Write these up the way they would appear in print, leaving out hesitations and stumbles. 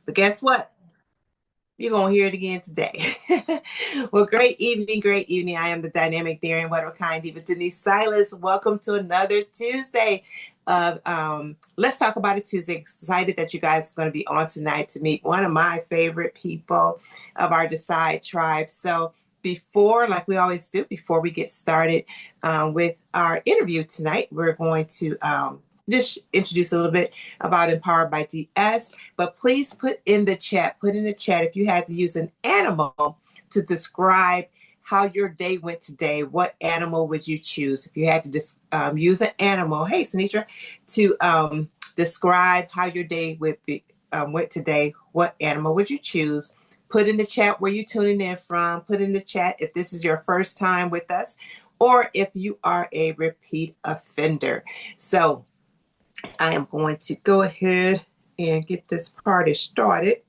But guess what? You're going to hear it again today. Well, great evening, great evening. I am the dynamic, daring, one of a kind diva, Denise Silas. Welcome to another Tuesday of Let's Talk About It Tuesday. Excited that you guys are going to be on tonight to meet one of my favorite people of our Decide tribe. So before, like we always do, before we get started with our interview tonight, we're going to just introduce a little bit about Empowered by DS. But please put in the chat if you had to use an animal to describe how your day went today, what animal would you choose? If you had to use an animal, hey, Sinitra, to describe how your day went today, what animal would you choose? Put in the chat where you're tuning in from. Put in the chat if this is your first time with us or if you are a repeat offender. So I am going to go ahead and get this party started.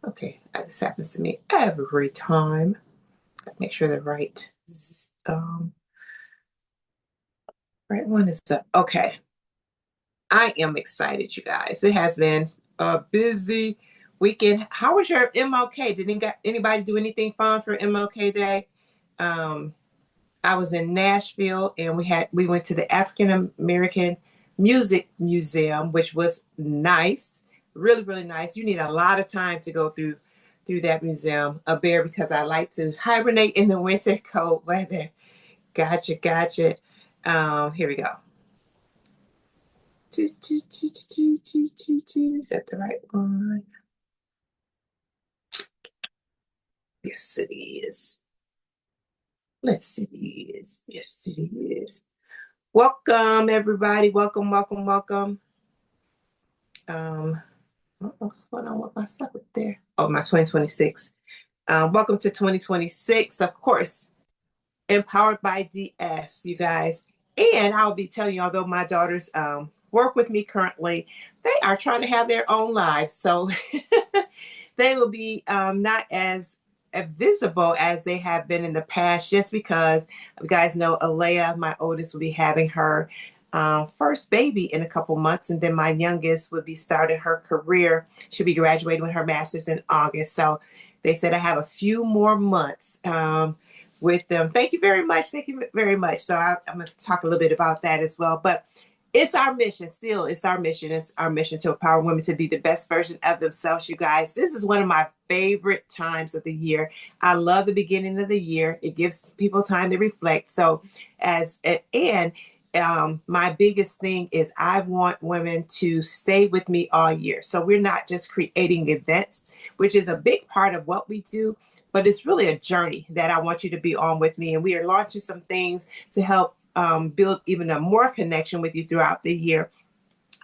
Okay, this happens to me every time. Make sure the right one is up. Okay, I am excited, you guys. It has been a busy weekend. How was your MLK? Did anybody do anything fun for MLK Day? I was in Nashville and we went to the African American Music Museum, which was nice, really, really nice. You need a lot of time to go through that museum, a bear, because I like to hibernate in the winter cold weather. Gotcha. Here we go. Is that the right one? Yes, it is. Let's see. Yes, it is. Welcome, everybody. Welcome. What's going on with my stuff up there? Oh, my 2026. Welcome to 2026. Of course, Empowered by DS, you guys. And I'll be telling you, although my daughters work with me currently, they are trying to have their own lives. So they will be not as visible as they have been in the past, just because you guys know Alea, my oldest, will be having her first baby in a couple months, and then my youngest will be starting her career. She'll be graduating with her master's in August. So they said I have a few more months with them. Thank you very much. So I'm going to talk a little bit about that as well. But it's our mission. It's our mission to empower women to be the best version of themselves, you guys. This is one of my favorite times of the year. I love the beginning of the year. It gives people time to reflect. So my biggest thing is I want women to stay with me all year. So we're not just creating events, which is a big part of what we do, but it's really a journey that I want you to be on with me. And we are launching some things to help build even a more connection with you throughout the year.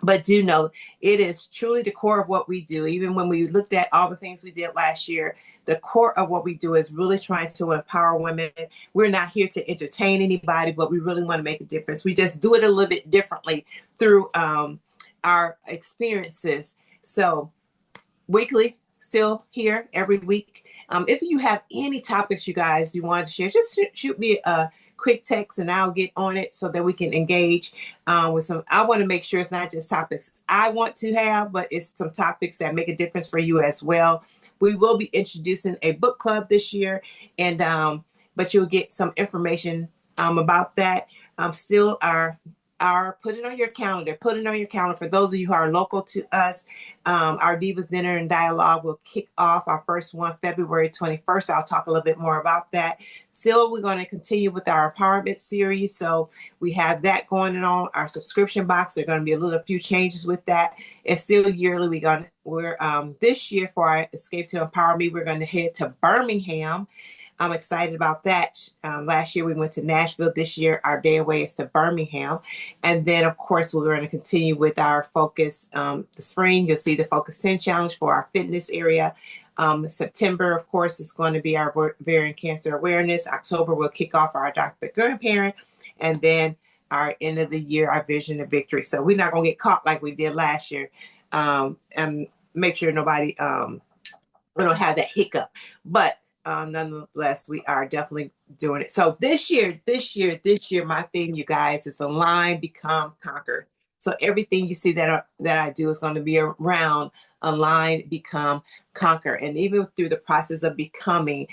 But do know it is truly the core of what we do. Even when we looked at all the things we did last year, the core of what we do is really trying to empower women. We're not here to entertain anybody, but we really want to make a difference. We just do it a little bit differently through our experiences. So weekly, still here every week. If you have any topics, you guys, you want to share, just shoot me a quick text and I'll get on it so that we can engage with some. I want to make sure it's not just topics I want to have, but it's some topics that make a difference for you as well. We will be introducing a book club this year, and but you'll get some information about that. Still put it on your calendar. Put it on your calendar. For those of you who are local to us, our Divas Dinner and Dialogue will kick off our first one February 21st. I'll talk a little bit more about that. Still, we're going to continue with our empowerment series. So we have that going on. Our subscription box, there are going to be a few changes with that. It's still yearly. We're this year for our Escape to Empower Me, we're going to head to Birmingham. I'm excited about that. Last year we went to Nashville. This year our day away is to Birmingham. And then, of course, we're going to continue with our focus. The spring, you'll see the Focus 10 Challenge for our fitness area. September, of course, is going to be our ovarian cancer awareness. October, we'll kick off our Dr. Grandparent. And then our end of the year, our Vision of Victory. So we're not going to get caught like we did last year. And make sure nobody, we don't have that hiccup. But nonetheless, we are definitely doing it. So this year, my theme, you guys, is Align, Become, Conquer. So everything you see that I do is going to be around align, become, conquer. And even through the process of becoming,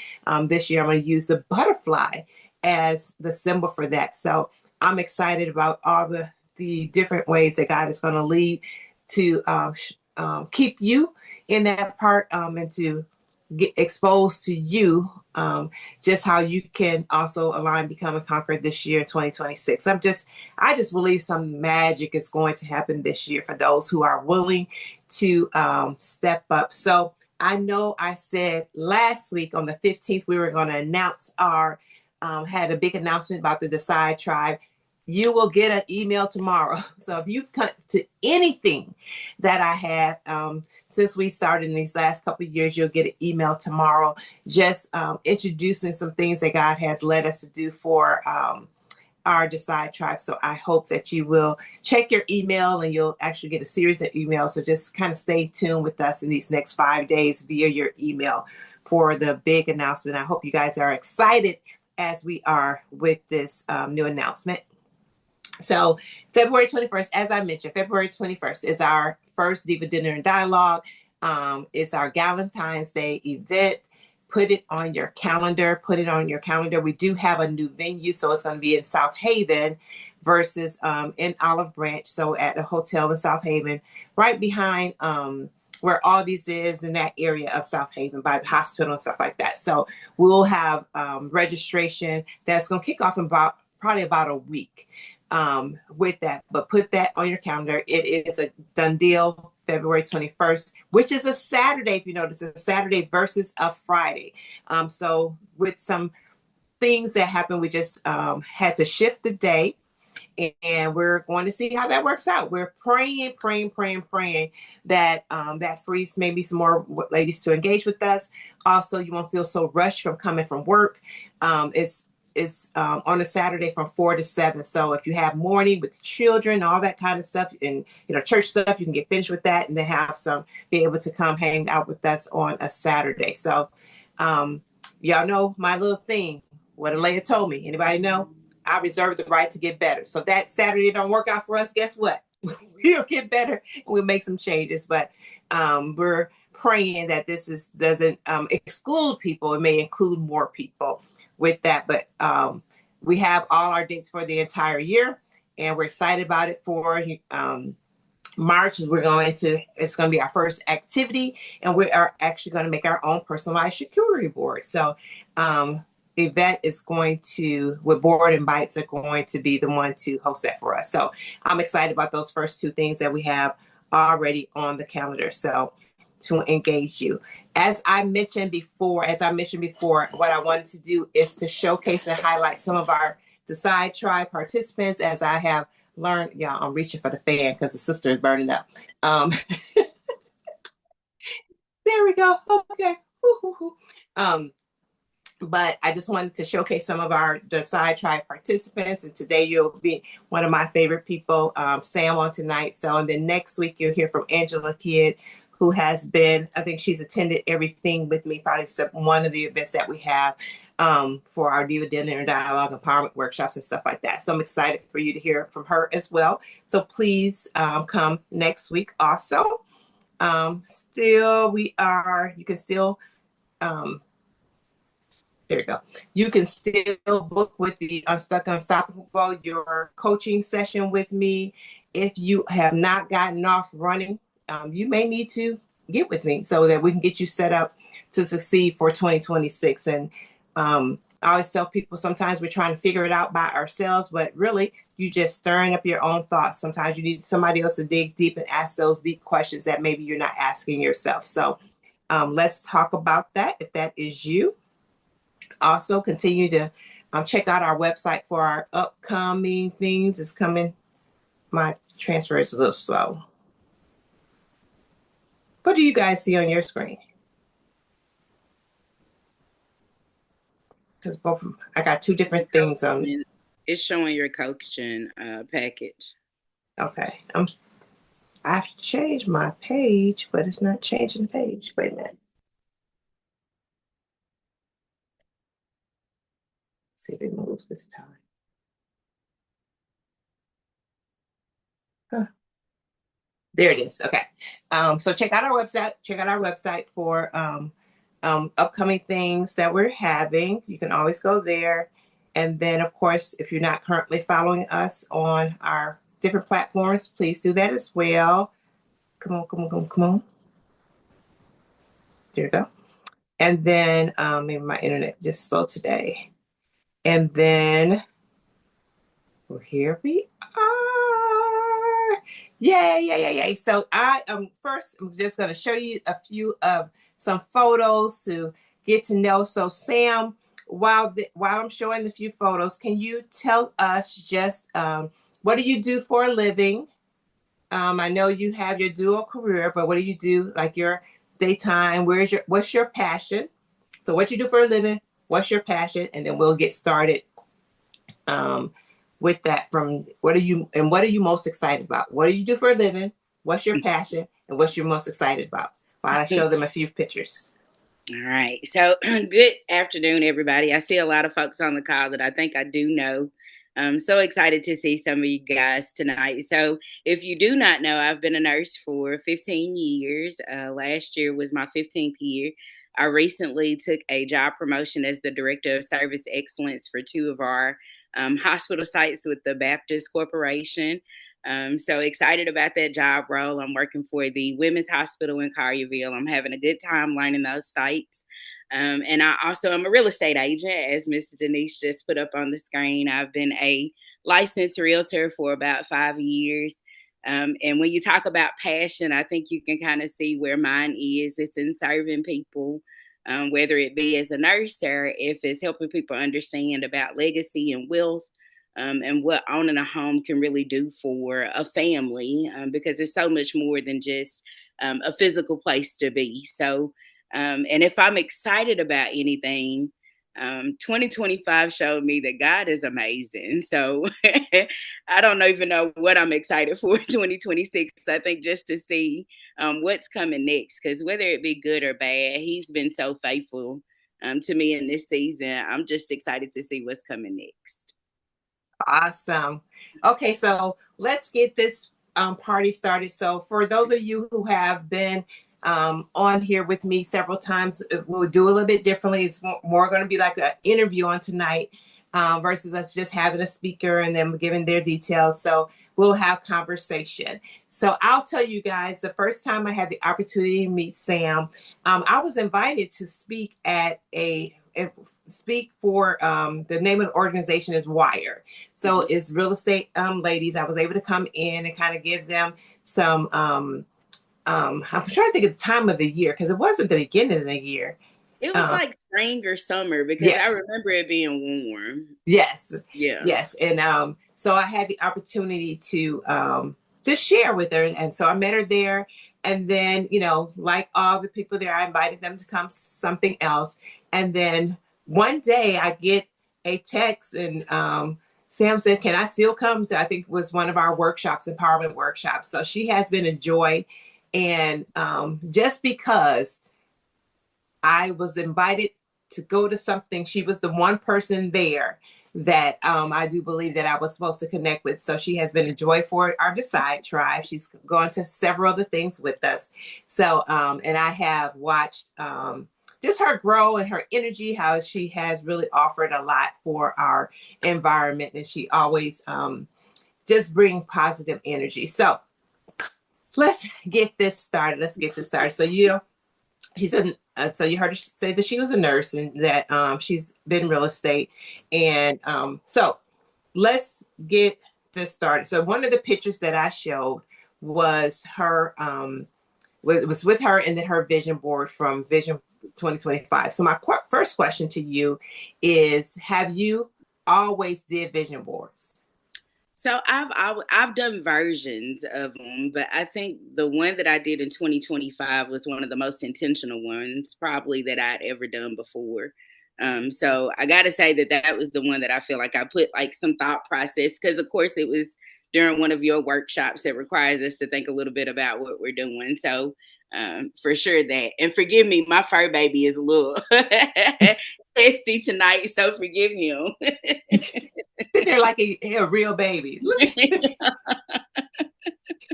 this year, I'm going to use the butterfly as the symbol for that. So I'm excited about all the different ways that God is going to lead to keep you in that part, and to get exposed to you, just how you can also align, become, and conquer this year in 2026. I just believe some magic is going to happen this year for those who are willing to step up. So I know I said last week on the 15th we were going to announce our had a big announcement about the Decide Tribe. You will get an email tomorrow. So if you've come to anything that I have, since we started in these last couple of years, you'll get an email tomorrow, just introducing some things that God has led us to do for our Decide Tribe. So I hope that you will check your email, and you'll actually get a series of emails. So just kind of stay tuned with us in these next 5 days via your email for the big announcement. I hope you guys are excited as we are with this new announcement. So February 21st, as I mentioned, February 21st is our first Diva Dinner and Dialogue. It's our Valentine's Day event. Put it on your calendar. Put it on your calendar. We do have a new venue, so it's going to be in South Haven versus in Olive Branch. So at a hotel in South Haven, right behind where Aldi's is, in that area of South Haven by the hospital and stuff like that. So we'll have registration that's going to kick off in probably about a week with that. But put that on your calendar. It is a done deal. February 21st, which is a Saturday. If you notice, it's a Saturday versus a Friday. So with some things that happened, we just had to shift the day, and we're going to see how that works out. We're praying that that frees maybe some more ladies to engage with us. Also, you won't feel so rushed from coming from work. It's on a Saturday from 4 to 7. So if you have morning with children, all that kind of stuff, and church stuff, you can get finished with that, and then be able to come hang out with us on a Saturday. So y'all know my little thing. What Alea told me. Anybody know? I reserve the right to get better. So that Saturday don't work out for us. Guess what? We'll get better and we'll make some changes. But we're praying that doesn't exclude people. It may include more people with that. But we have all our dates for the entire year, and we're excited about it for March. It's going to be our first activity, and we are actually going to make our own personalized charcuterie board. So Yvette is going to, with Board and Bites, are going to be the one to host that for us. So I'm excited about those first two things that we have already on the calendar. So to engage you. As I mentioned before, what I wanted to do is to showcase and highlight some of our Decide Tribe participants. As I have learned, y'all, I'm reaching for the fan because the sister is burning up. There we go. Okay. But I just wanted to showcase some of our Decide Tribe participants. And today you'll be one of my favorite people, Sam, on tonight. So, and then next week you'll hear from Angela Kidd, who has been, I think she's attended everything with me, probably except one of the events that we have for our Diva Dinner and Dialogue empowerment workshops and stuff like that. So I'm excited for you to hear from her as well. So please come next week also. You can still, there we go. You can still book with the Unstuck Unstoppable, your coaching session with me. If you have not gotten off running, you may need to get with me so that we can get you set up to succeed for 2026. And I always tell people sometimes we're trying to figure it out by ourselves, but really you just stirring up your own thoughts. Sometimes you need somebody else to dig deep and ask those deep questions that maybe you're not asking yourself. So let's talk about that if that is you. Also, continue to check out our website for our upcoming things. It's coming. My transfer is a little slow. What do you guys see on your screen? Because both of them, I got two different things on. It's showing your coaching package. Okay. I've changed my page, but it's not changing the page. Wait a minute. See if it moves this time. Huh. There it is. Okay. So check out our website. Check out our website for upcoming things that we're having. You can always go there. And then, of course, if you're not currently following us on our different platforms, please do that as well. Come on, come on, come on, come on. There you go. And then maybe my internet just slow today. And then, well, here we are. Yay, yay, yay, yay. So I am first, I'm just going to show you a few of some photos to get to know. So Sam, while I'm showing the few photos, can you tell us just what do you do for a living? I know you have your dual career, but what do you do like your daytime? What's your passion? So what you do for a living, what's your passion? And then we'll get started um, with that from what are you most excited about? What do you do for a living? What's your passion? And what's you're most excited about? While I show them a few pictures. All right. So, good afternoon, everybody. I see a lot of folks on the call that I think I do know. I'm so excited to see some of you guys tonight. So, if you do not know, I've been a nurse for 15 years. Last year was my 15th year. I recently took a job promotion as the Director of Service Excellence for two of our hospital sites with the Baptist Corporation. So excited about that job role. I'm working for the Women's Hospital in Collierville. I'm having a good time learning those sites. And I also am a real estate agent, as Mr. Denise just put up on the screen. I've been a licensed realtor for about 5 years. And when you talk about passion, I think you can kind of see where mine is. It's in serving people, whether it be as a nurse or if it's helping people understand about legacy and wealth, and what owning a home can really do for a family, because it's so much more than just a physical place to be. So, and if I'm excited about anything, 2025 showed me that God is amazing. So I don't even know what I'm excited for in 2026. I think just to see what's coming next, because whether it be good or bad, He's been so faithful to me in this season. I'm just excited to see what's coming next. Awesome. Okay, so let's get this party started. So for those of you who have been on here with me several times, we'll do a little bit differently. It's more going to be like an interview on tonight versus us just having a speaker and then giving their details. So we'll have conversation. So I'll tell you guys, the first time I had the opportunity to meet Sam, I was invited to speak at a speak for the name of the organization is Wire. So it's real estate ladies. I was able to come in and kind of give them some I'm trying to think of the time of the year because it wasn't the beginning of the year. It was like spring or summer because I Yes. remember it being warm. Yes. Yeah. Yes. And so I had the opportunity to just share with her. And so I met her there. And then, you know, like all the people there, I invited them to come something else. And then one day I get a text and Sam said, can I still come? So I think it was one of our workshops, empowerment workshops. So she has been a joy. And just because I was invited to go to something, she was the one person there that I do believe that I was supposed to connect with. So she has been a joy for our Decide tribe. She's gone to several other things with us. So, and I have watched just her grow and her energy, how she has really offered a lot for our environment. And she always just bring positive energy. So let's get this started. Let's get this started. So, you know, she said, so you heard her say that she was a nurse and that she's been in real estate. And so let's get this started. So one of the pictures that I showed was her, was with her and then her vision board from Vision 2025. So my first question to you is, have you always did vision boards? So I've done versions of them, but I think the one that I did in 2025 was one of the most intentional ones, probably that I'd ever done before. So I got to say that that was the one that I feel like I put like some thought process because, of course, it was during one of your workshops that requires us to think a little bit about what we're doing. So for sure that. And forgive me, my fur baby is a little testy tonight, so forgive him. Sitting there like a real baby. Look,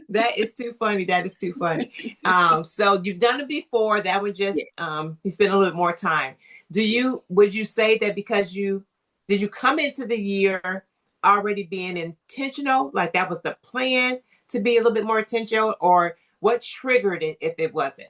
that is too funny. That is too funny. So you've done it before. That would Yeah. just you spend a little bit more time. Would you say that because did you come into the year already being intentional, like that was the plan to be a little bit more intentional, or what triggered it if it wasn't?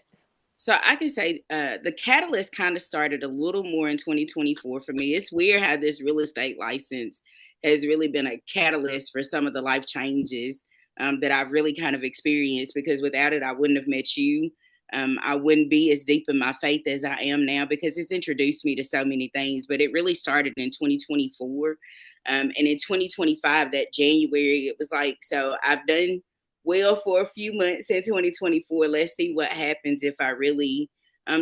So I can say the catalyst kind of started a little more in 2024 for me. It's weird how this real estate license has really been a catalyst for some of the life changes that I've really kind of experienced, because without it, I wouldn't have met you. I wouldn't be as deep in my faith as I am now, because it's introduced me to so many things. But it really started in 2024. And in 2025, that January, it was like, so I've done well for a few months in 2024. Let's see what happens if I really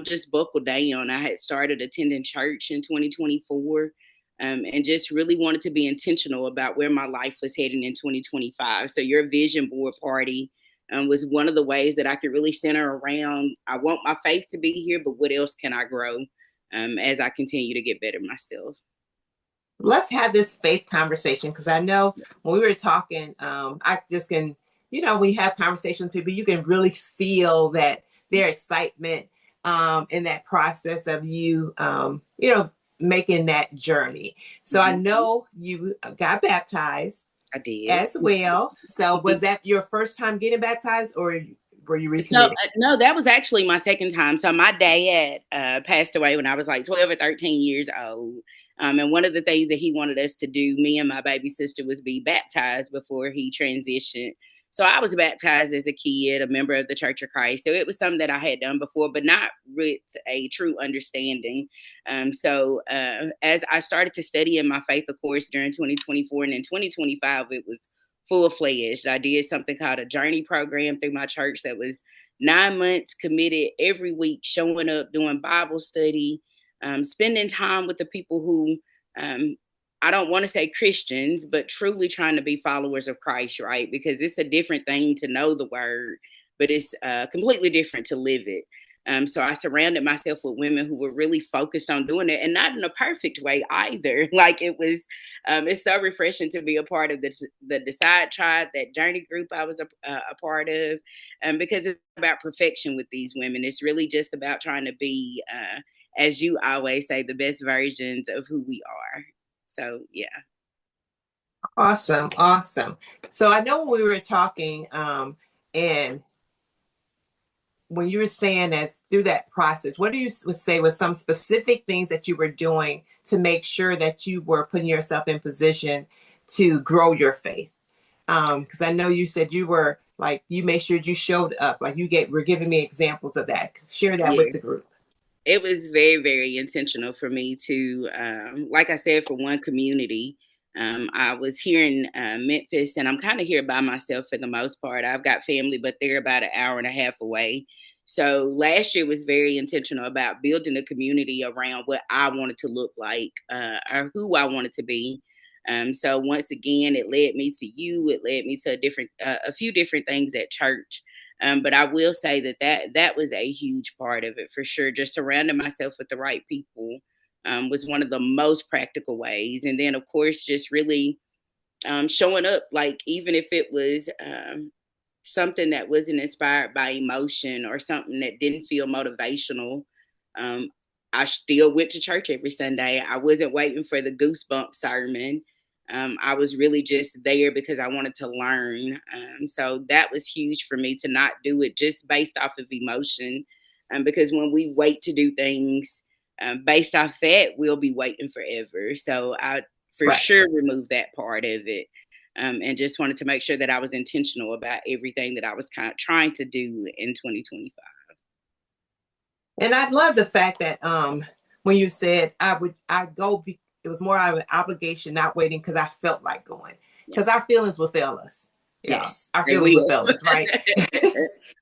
just buckle down. I had started attending church in 2024, and just really wanted to be intentional about where my life was heading in 2025. So your vision board party was one of the ways that I could really center around, I want my faith to be here, but what else can I grow as I continue to get better myself? Let's have this faith conversation, because I know when we were talking, I just can, when you have conversations with people, you can really feel that their excitement in that process of you, making that journey. So I know you got baptized I did. as well. So was that your first time getting baptized, or were you So recommitted? no, that was actually my second time. So my dad passed away when I was like 12 or 13 years old. And one of the things that he wanted us to do, me and my baby sister, was be baptized before he transitioned. So I was baptized as a kid, a member of the Church of Christ. So it was something that I had done before, but not with a true understanding. As I started to study in my faith, of course, during 2024 and in 2025, it was full fledged. I did something called a journey program through my church that was 9 months committed every week, showing up, doing Bible study, spending time with the people who, I don't want to say Christians, but truly trying to be followers of Christ, right? Because it's a different thing to know the word, but it's completely different to live it. So I surrounded myself with women who were really focused on doing it, and not in a perfect way either. Like it was, it's so refreshing to be a part of the Decide Tribe, that journey group I was a part of, because it's about perfection with these women. It's really just about trying to be, as you always say, the best versions of who we are. So yeah. Awesome, awesome. So I know when we were talking, and when you were saying that through that process, what do you would say was some specific things that you were doing to make sure that you were putting yourself in position to grow your faith? Because I know you said you were like, you made sure you showed up, like were giving me examples of that. Share that with Yes. the group. It was very, very intentional for me to, like I said, for one community. I was here in Memphis, and I'm kind of here by myself for the most part. I've got family, but they're about an hour and a half away. So last year was very intentional about building a community around what I wanted to look like, or who I wanted to be. So once again, it led me to you. It led me to a few different things at church. But I will say that was a huge part of it for sure. Just surrounding myself with the right people was one of the most practical ways. And then, of course, just really showing up, like even if it was something that wasn't inspired by emotion or something that didn't feel motivational. Um, I still went to church every Sunday. I wasn't waiting for the goosebump sermon. I was really just there because I wanted to learn. So that was huge for me to not do it just based off of emotion. Because when we wait to do things based off that, we'll be waiting forever. So I for Right. sure removed that part of it. And just wanted to make sure that I was intentional about everything that I was kind of trying to do in 2025. And I love the fact that when you said I go, it was more of an obligation, not waiting because I felt like going. Yeah. Because our feelings will fail us. Yeah, Yes, our they feelings will will. fail us, right?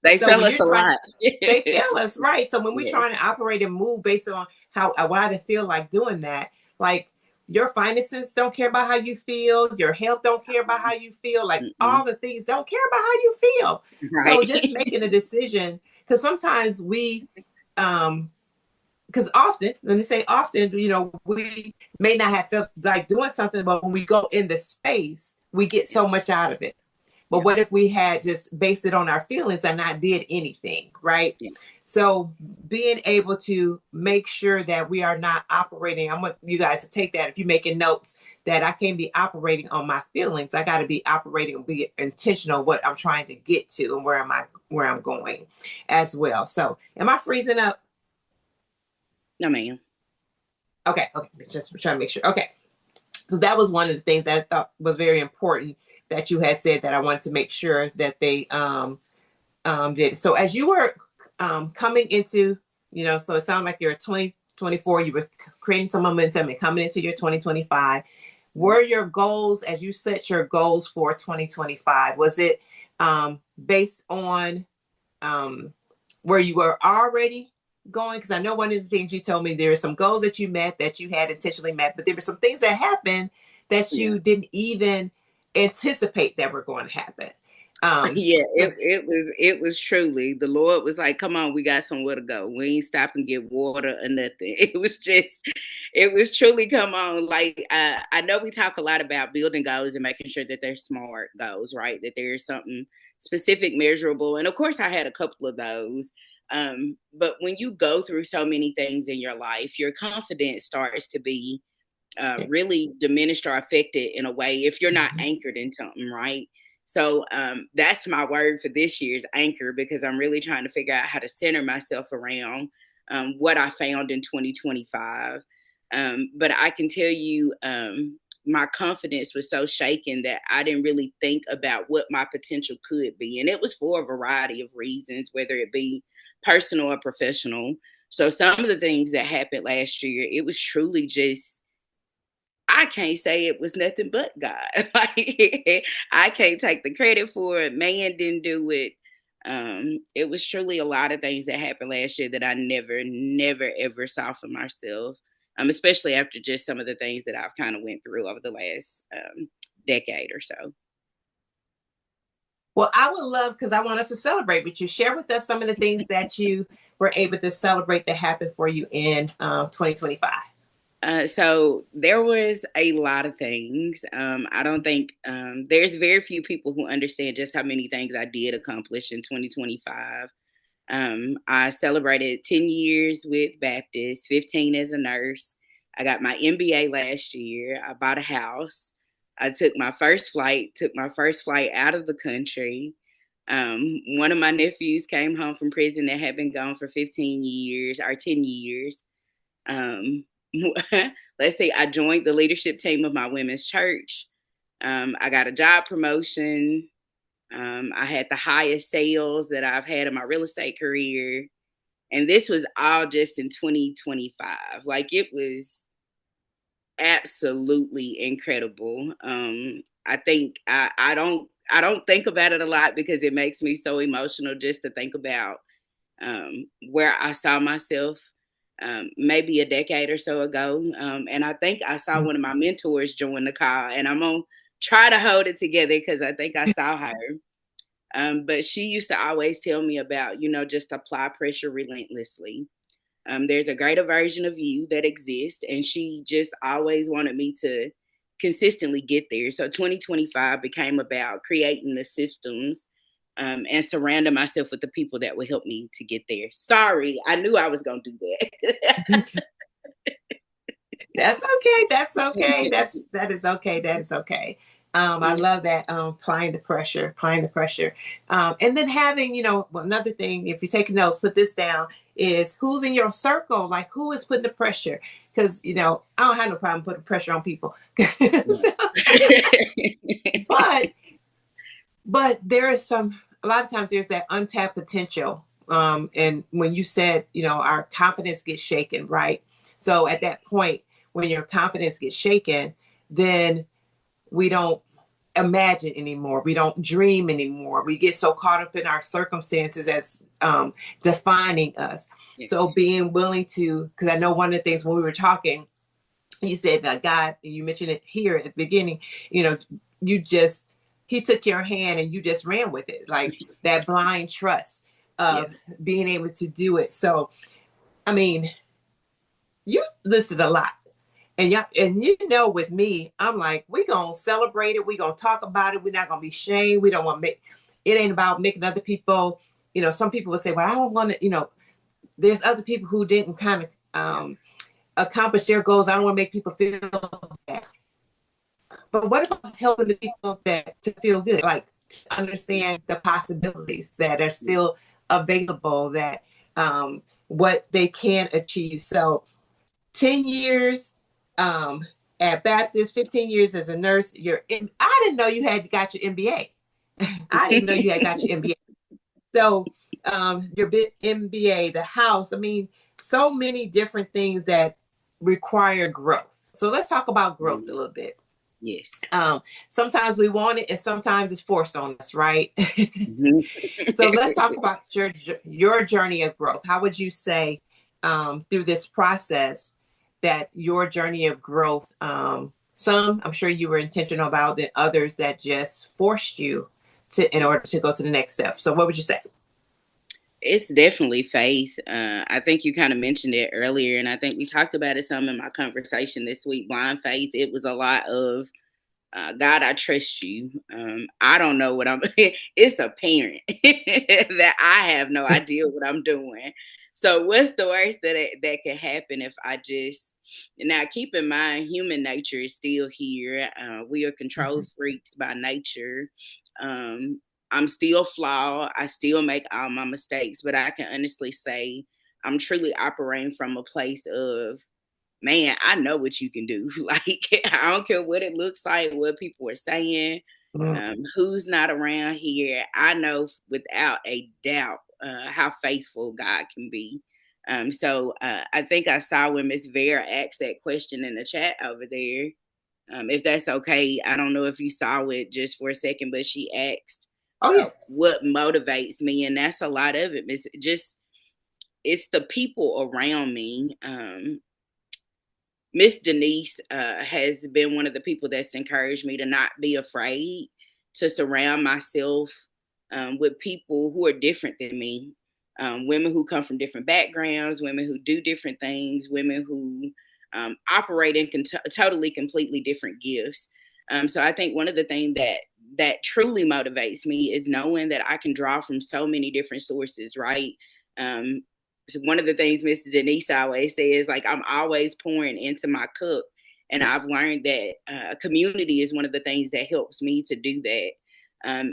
They So fail when us you're a trying, lot. they fail us, right? So when we're Yes. trying to operate and move based on how what I feel like doing that, like your finances don't care about how you feel. Your health don't care about how you feel. Like Mm-mm. all the things don't care about how you feel. So Right. just making a decision, because sometimes because often, let me say often, we may not have felt like doing something, but when we go in the space, we get Yeah. so much out of it. But Yeah. what if we had just based it on our feelings and not did anything, right? Yeah. So being able to make sure that we are not operating, I want you guys to take that if you're making notes, that I can't be operating on my feelings. I got to be operating, be intentional what I'm trying to get to and where I'm going as well. So am I freezing up? No, ma'am. Okay, just trying to make sure. Okay, so that was one of the things that I thought was very important that you had said that I wanted to make sure that they did. So as you were coming into, so it sounded like you're 2024, you were creating some momentum and coming into your 2025. Were your goals, as you set your goals for 2025, was it based on where you were already going? Because I know one of the things you told me, there are some goals that you met that you had intentionally met, but there were some things that happened that Yeah. you didn't even anticipate that were going to happen. Um, Yeah, it was truly the Lord was like, "Come on, we got somewhere to go. We ain't stop and get water or nothing." It was truly come on. Like I know we talk a lot about building goals and making sure that they're smart goals, right? That there's something specific, measurable, and of course, I had a couple of those. But when you go through so many things in your life, your confidence starts to be really diminished or affected in a way if you're not anchored in something, right? So that's my word for this year's anchor, because I'm really trying to figure out how to center myself around what I found in 2025. But I can tell you, my confidence was so shaken that I didn't really think about what my potential could be. And it was for a variety of reasons, whether it be personal or professional. So some of the things that happened last year, it was truly just, I can't say it was nothing but God. Like I can't take the credit for it. Man didn't do it. It was truly a lot of things that happened last year that I never, ever saw for myself. Especially after just some of the things that I've kind of went through over the last decade or so. Well, I would love, because I want us to celebrate with you. Share with us some of the things that you were able to celebrate that happened for you in 2025. So there was a lot of things. I don't think there's very few people who understand just how many things I did accomplish in 2025. I celebrated 10 years with Baptist, 15 as a nurse. I got my MBA last year. I bought a house. I took my first flight out of the country. One of my nephews came home from prison that had been gone for 15 years or 10 years. Um, let's say I joined the leadership team of my women's church. I got a job promotion. I had the highest sales that I've had in my real estate career. And this was all just in 2025. Like it was absolutely incredible. I think I don't think about it a lot because it makes me so emotional just to think about where I saw myself maybe a decade or so ago. And I think I saw one of my mentors join the call, and I'm going to try to hold it together because I think I saw her. But she used to always tell me about, just apply pressure relentlessly. There's a greater version of you that exists, and she just always wanted me to consistently get there. So 2025 became about creating the systems and surrounding myself with the people that would help me to get there. Sorry, I knew I was going to do that. That's okay. That's okay. That is okay. That is okay. I love that applying the pressure. And then having, another thing, if you're taking notes, put this down, is who's in your circle, like who is putting the pressure. Because, I don't have no problem putting pressure on people. but there is a lot of times there's that untapped potential. And when you said, our confidence gets shaken, right? So at that point, when your confidence gets shaken, then we don't imagine anymore. We don't dream anymore. We get so caught up in our circumstances as defining us. Yes. So being willing to, because I know one of the things when we were talking, You said that God, and you mentioned it here at the beginning, you know, you just, he took your hand and you just ran with it, like that blind trust Yeah. of being able to do it. So, I mean, you listed a lot. And yeah, and you know, with me, I'm like, we gonna celebrate it. We gonna talk about it. We're not gonna be shamed. We don't want to make it ain't about making other people. You know, some people would say, "Well, I don't want to." You know, there's other people who didn't kind of accomplish their goals. I don't want to make people feel bad. But what about helping the people that to feel good, like to understand the possibilities that are still available, that what they can achieve. So 10 years at Baptist, 15 years as a nurse. I didn't know you had got your MBA. I didn't know you had got your MBA. So your MBA, the house, I mean, so many different things that require growth. So let's talk about growth a little bit. Yes. Sometimes we want it and sometimes it's forced on us, right? Mhm. So let's talk about your journey of growth. How would you say through this process that your journey of growth, some I'm sure you were intentional about, than others that just forced you to in order to go to the next step. So what would you say? It's definitely faith. I think you kind of mentioned it earlier, and I think we talked about it some in my conversation this week. Blind faith. It was a lot of God, I trust you. I don't know what I'm. It's apparent that I have no idea what I'm doing. So, what's the worst that could happen if I just now keep in mind human nature is still here. We are control Mhm. freaks by nature. Um, I'm still flawed. I still make all my mistakes, but I can honestly say I'm truly operating from a place of man, I know what you can do. Like, I don't care what it looks like, what people are saying, Mm. who's not around here. I know without a doubt how faithful God can be. So I think I saw when Miss Vera asked that question in the chat over there. If that's okay, I don't know if you saw it just for a second, but she asked Oh yeah. what motivates me, and that's a lot of it. Miss, just it's the people around me. Miss Denise has been one of the people that's encouraged me to not be afraid to surround myself with people who are different than me. Women who come from different backgrounds, women who do different things, women who operate in totally, completely different gifts. So I think one of the things that truly motivates me is knowing that I can draw from so many different sources, right? Um, so one of the things Mr. Denise always says, like, I'm always pouring into my cup. And I've learned that community is one of the things that helps me to do that.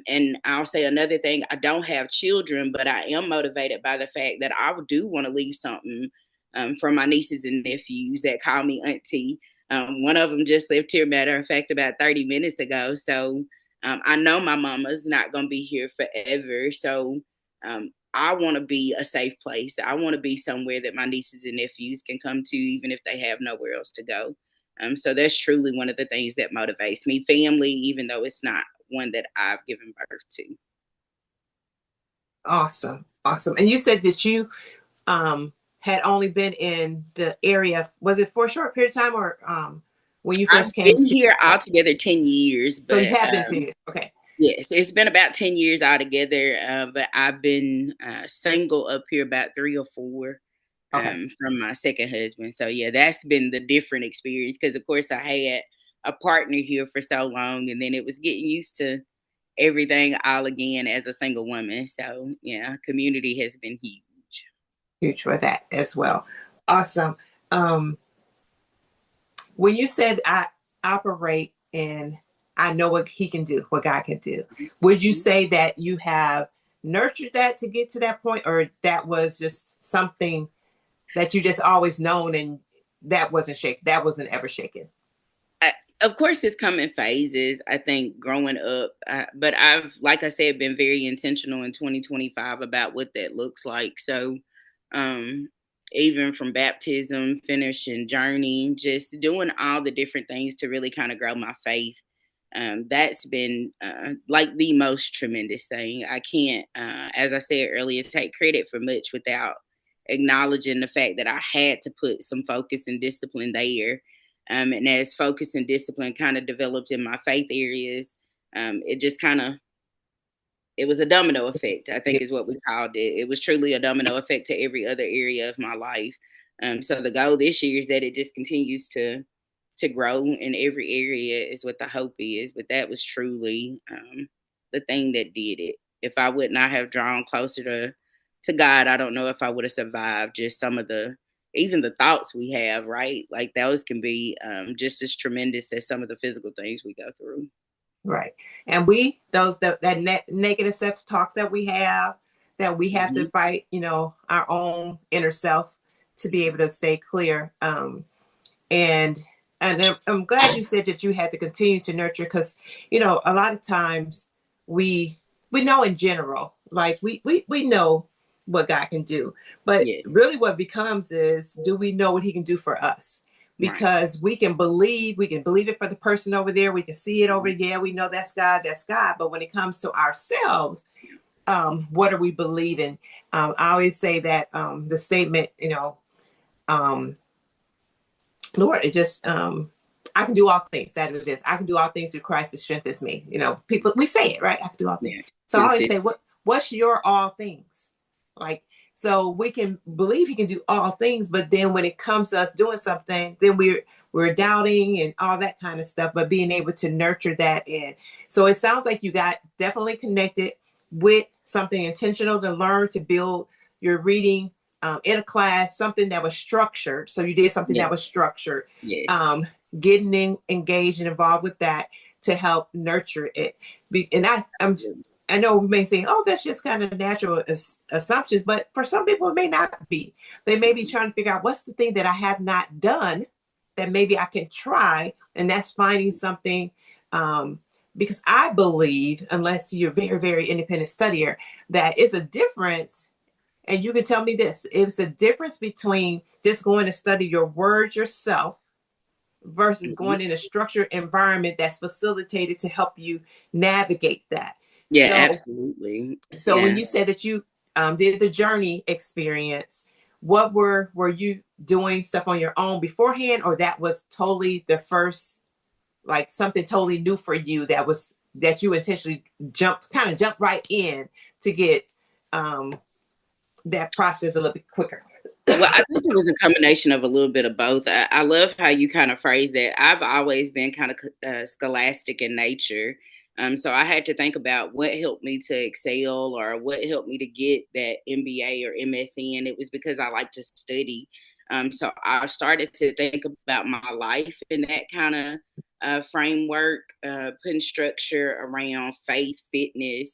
And I'll say another thing, I don't have children, but I am motivated by the fact that I do want to leave something for my nieces and nephews that call me auntie. One of them just left here, matter of fact, about 30 minutes ago. So I know my mama's not going to be here forever. So I want to be a safe place. I want to be somewhere that my nieces and nephews can come to, even if they have nowhere else to go. So that's truly one of the things that motivates me. Family, even though it's not one that I've given birth to. Awesome. Awesome. And you said that you had only been in the area, was it for a short period of time, or when you I've first came been to? here altogether 10 years, So you but have been 2 years. Okay. yes, it's been about 10 years altogether. But I've been single up here about 3 or 4 Okay. from my second husband. So yeah, that's been the different experience because of course I had a partner here for so long, and then it was getting used to everything all again as a single woman. So yeah, community has been huge. Huge for that as well. Awesome. Um, when you said I operate in, I know what he can do, what God can do, would you say that you have nurtured that to get to that point, or that was just something that you just always known and that wasn't ever shaken? I, of course, it's come in phases. I think growing up, but I've, like I said, been very intentional in 2025 about what that looks like. So, um, even from baptism, finishing journey, just doing all the different things to really kind of grow my faith. That's been like the most tremendous thing. I can't, as I said earlier, take credit for much without acknowledging the fact that I had to put some focus and discipline there. And as focus and discipline kind of developed in my faith areas, it just kind of, it was a domino effect, I think is what we called it. It was truly a domino effect to every other area of my life. So the goal this year is that it just continues to grow in every area is what the hope is. But that was truly the thing that did it. If I would not have drawn closer to God, I don't know if I would have survived just some of the, even the thoughts we have, right? Like those can be just as tremendous as some of the physical things we go through. Right. And those that negative self talk that we have to Mm-hmm. fight, our own inner self to be able to stay clear. And I'm glad you said that you had to continue to nurture, because a lot of times we we know in general, like we know what God can do, but Yes. really what becomes is, do we know what He can do for us? Right. Because we can believe it for the person over there, we can see it over there, we know that's God, but when it comes to ourselves, what are we believing? I always say that the statement, um, Lord, it just I can do all things. That is this. I can do all things through Christ that strengthens me. People, we say it, right? I can do all things. Yeah. So I always say, what's your all things? Like, so we can believe He can do all things, but then when it comes to us doing something, then we're doubting and all that kind of stuff. But being able to nurture that in. So it sounds like you got definitely connected with something intentional to learn to build your reading in a class, something that was structured. So you did something Yes. that was structured, Yes. getting engaged and involved with that to help nurture it. And I know we may say, oh, that's just kind of natural assumptions, but for some people it may not be. They may be trying to figure out, what's the thing that I have not done that maybe I can try, and that's finding something. Because I believe, unless you're a very, very independent studier, that it's a difference. And you can tell me this, it's a difference between just going to study your words yourself versus Mm-hmm. going in a structured environment that's facilitated to help you navigate that. Yeah, So, absolutely. so when Yeah. you said that you did the journey experience, what were you doing stuff on your own beforehand, or that was totally the first, like something totally new for you, that you intentionally jumped right in to get that process a little bit quicker? Well, I think it was a combination of a little bit of both. I love how you kind of phrase that. I've always been kind of scholastic in nature. So I had to think about what helped me to excel or what helped me to get that MBA or MSc. And it was because I like to study. So I started to think about my life in that kind of framework, putting structure around faith, fitness,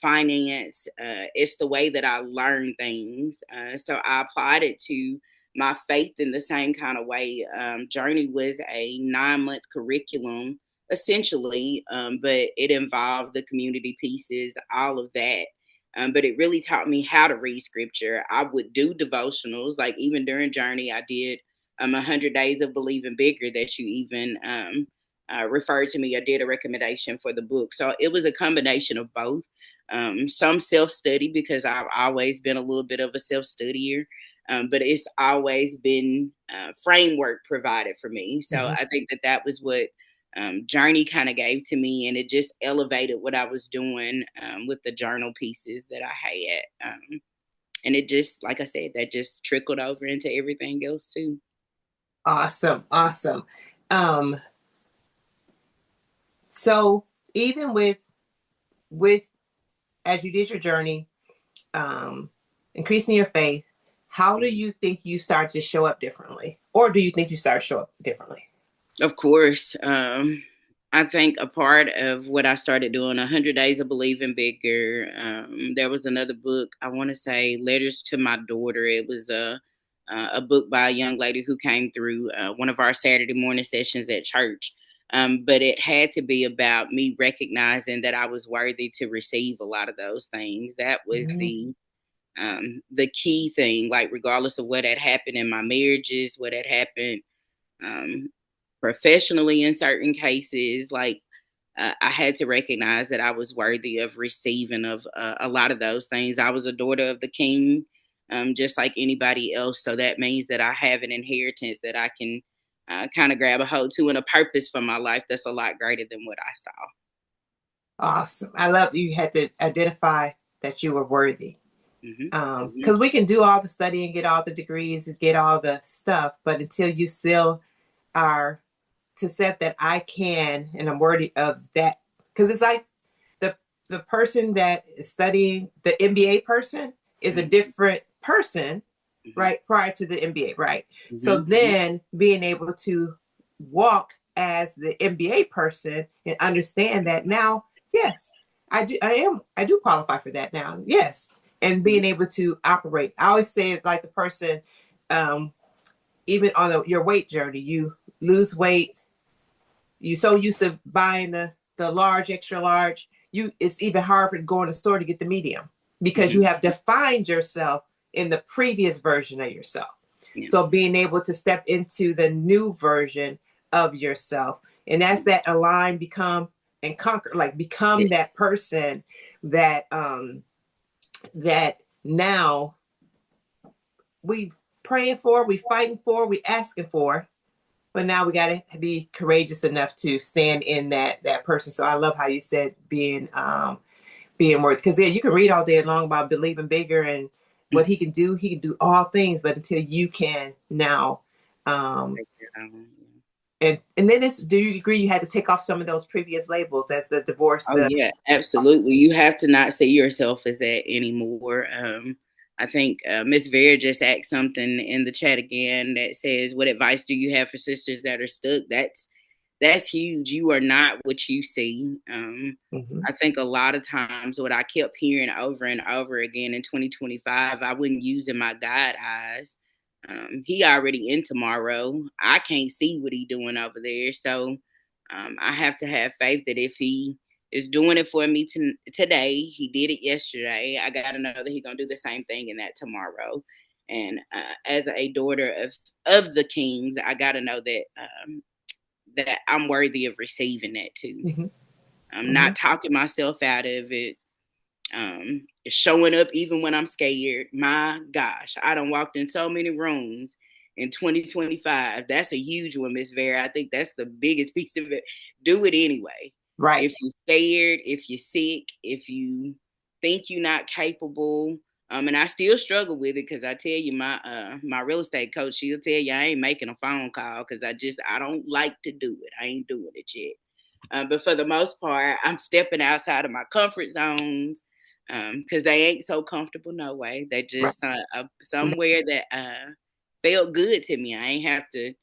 finance. It's the way that I learn things. So I applied it to my faith in the same kind of way. Journey was a 9-month curriculum, essentially, but it involved the community pieces, all of that. But it really taught me how to read scripture. I would do devotionals, like even during Journey, I did 100 Days of Believing Bigger that you even referred to me. I did a recommendation for the book. So it was a combination of both. Some self study because I've always been a little bit of a self studier, but it's always been framework provided for me. So Mm-hmm. I think that was what Journey kind of gave to me, and it just elevated what I was doing with the journal pieces that I had. And it just, like I said, that just trickled over into everything else too. Awesome, awesome. Um, so even with as you did your journey, um, increasing your faith, how do you think you start to show up differently, or do you think you start to show up differently? Of course. I think a part of what I started doing, 100 Days of Believing Bigger, there was another book, I want to say Letters to My Daughter. It was a book by a young lady who came through one of our Saturday morning sessions at church. But it had to be about me recognizing that I was worthy to receive a lot of those things. That was Mm-hmm. the key thing, like regardless of what had happened in my marriages, what had happened um, professionally in certain cases. Like I had to recognize that I was worthy of receiving of a lot of those things. I was a daughter of the King, just like anybody else. So that means that I have an inheritance that I can kind of grab a hold to, and a purpose for my life that's a lot greater than what I saw. Awesome. I love you had to identify that you were worthy. Mm-hmm. Because we can do all the study and get all the degrees and get all the stuff, but until you still are to accept that I can and I'm worthy of that. Because it's like the person that is studying, the MBA person is a different person, right? Prior to the MBA, right? So then being able to walk as the MBA person and understand that now, yes, I do qualify for that now. Yes. And being able to operate. I always say it's like the person, even on your weight journey, you lose weight, you so used to buying the large, extra large, it's even hard for to go in the store to get the medium because you have defined yourself in the previous version of yourself. Yeah. So being able to step into the new version of yourself, and that's that align, become, and conquer, like become that person that that now we praying for, we fighting for, we asking for, but now we got to be courageous enough to stand in that person. So I love how you said being worth, because yeah, you can read all day long about believing bigger and what he can do all things, but until you can now and then do you agree you had to take off some of those previous labels as the divorce? Yeah, absolutely. You have to not see yourself as that anymore. I think Miss Vera just asked something in the chat again that says, "What advice do you have for sisters that are stuck?" That's huge. You are not what you see. I think a lot of times what I kept hearing over and over again in 2025, I wouldn't use in my God eyes. He already in tomorrow. I can't see what he doing over there. So I have to have faith that if he is doing it for me today, he did it yesterday. I got to know that he's going to do the same thing in that tomorrow. And as a daughter of the kings, I got to know that that I'm worthy of receiving that too. I'm not talking myself out of it. Showing up even when I'm scared. My gosh, I done walked in so many rooms in 2025. That's a huge one, Miss Vera. I think that's the biggest piece of it. Do it anyway. Right. If you're scared, if you're sick, if you think you're not capable. And I still struggle with it because I tell you, my real estate coach, she'll tell you I ain't making a phone call because I don't like to do it. I ain't doing it yet. But for the most part, I'm stepping outside of my comfort zones because they ain't so comfortable no way. They just somewhere that felt good to me. I ain't have to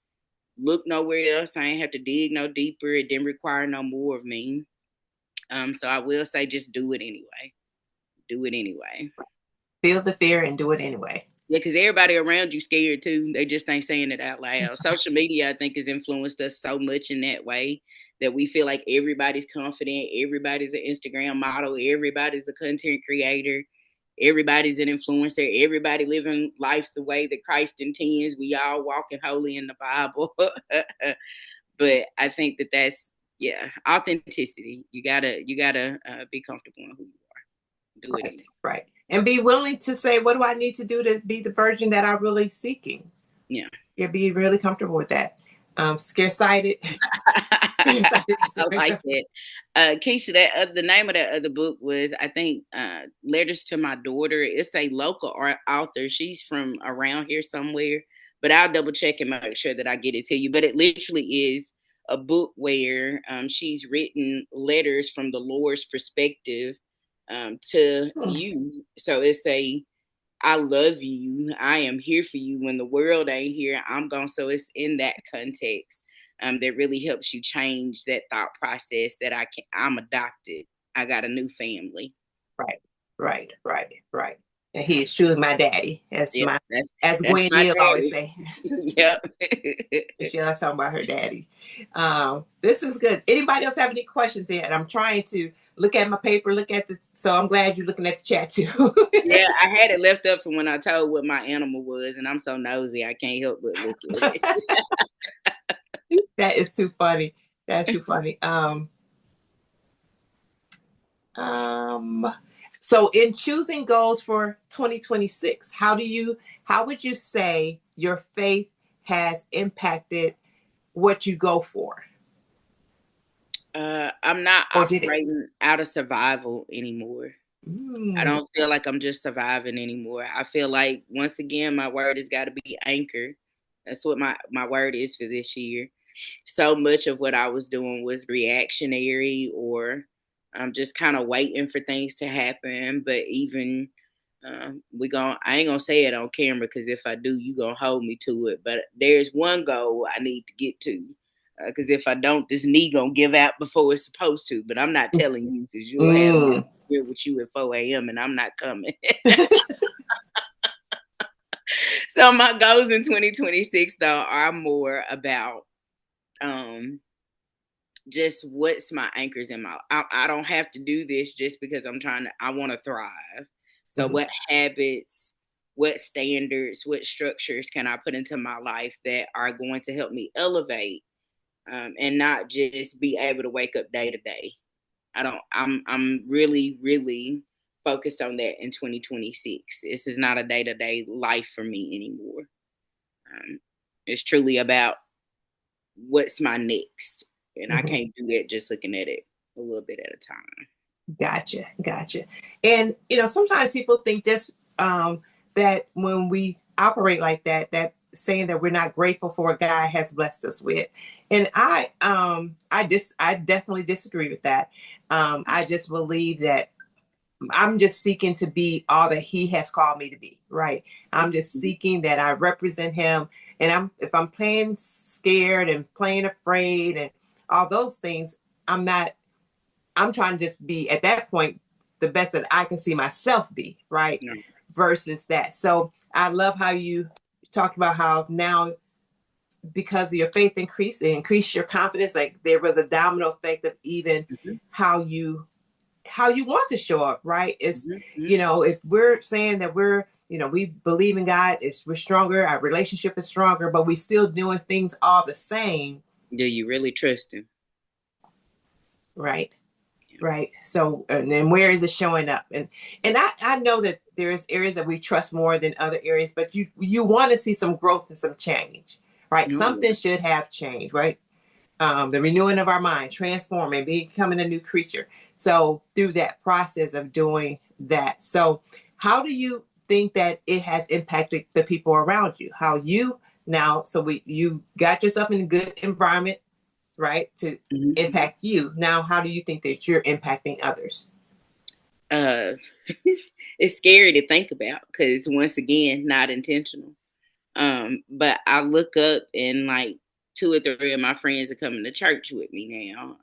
look nowhere else. I ain't have to dig no deeper. It didn't require no more of me. So I will say just do it anyway. Do it anyway. Feel the fear and do it anyway. Yeah, because everybody around you scared too. They just ain't saying it out loud. Social media, I think, has influenced us so much in that way that we feel like everybody's confident, everybody's an Instagram model, everybody's a content creator, everybody's an influencer, everybody living life the way that Christ intends. We all walking holy in the Bible. But I think that's authenticity. You gotta be comfortable in who you are. Do it anyway. Right. And be willing to say, what do I need to do to be the version that I'm really seeking? Yeah. Be really comfortable with that. Scaresighted. I like that. Keisha, the name of that other book was, I think, Letters to My Daughter. It's a local author. She's from around here somewhere, but I'll double check and make sure that I get it to you. But it literally is a book where she's written letters from the Lord's perspective to you. So it's I love you. I am here for you when the world ain't here. So it's in that context that really helps you change that thought process that I'm adopted. I got a new family. Right. And he is truly my daddy. As Gwen Neal always say. Yep. She always talking about her daddy. This is good. Anybody else have any questions yet? I'm trying to look at my paper, look at this. So I'm glad you're looking at the chat too. Yeah, I had it left up from when I told what my animal was, and I'm so nosy I can't help but look at it. That is too funny. That's too funny. So in choosing goals for 2026, how would you say your faith has impacted what you go for, I'm not or did it? operating out of survival anymore. I Mm, don't feel like I'm just surviving anymore. I feel like once again my word has got to be anchor. That's what my word is for this year. So much of what I was doing was reactionary or just kind of waiting for things to happen. But even I ain't gonna say it on camera because if I do, you gonna hold me to it. But there's one goal I need to get to because if I don't, this knee gonna give out before it's supposed to. But I'm not telling you because you'll have me mm. here with you at 4 a.m. and I'm not coming. So my goals in 2026 though are more about um just what's my anchors in my I don't have to do this just because I want to thrive. So Mhm. what habits, what standards, what structures can I put into my life that are going to help me elevate and not just be able to wake up day to day. I'm really really focused on that in 2026. This is not a day-to-day life for me anymore. It's truly about what's my next. And I Mhm. can't do that just looking at it a little bit at a time. Gotcha, gotcha. And sometimes people think just that when we operate like that, that saying that we're not grateful for what God has blessed us with. And I definitely disagree with that. I just believe that I'm just seeking to be all that He has called me to be. Right. I'm just Mhm. seeking that I represent Him. And if I'm playing scared and playing afraid and all those things, I'm not I'm trying to just be at that point the best that I can see myself be, right? No. Versus that. So I love how you talked about how now because of your faith increase, it increased your confidence. Like there was a domino effect of even Mhm. how you want to show up, right? It's Mhm. Mhm. if we're saying that we believe in God, we're stronger, our relationship is stronger, but we still doing things all the same, Do you really trust him? right? Right. So, and then where is it showing up? And I know that there's areas that we trust more than other areas, but you want to see some growth and some change, right? No. Something should have changed, right? The renewing of our mind, transforming, becoming a new creature. So through that process of doing that, so how do you think that it has impacted the people around you? How you now? So you got yourself in a good environment, right, to Mhm. impact you. Now, how do you think that you're impacting others? Uh, it's scary to think about because once again, not intentional. But I look up and like two or three of my friends are coming to church with me now.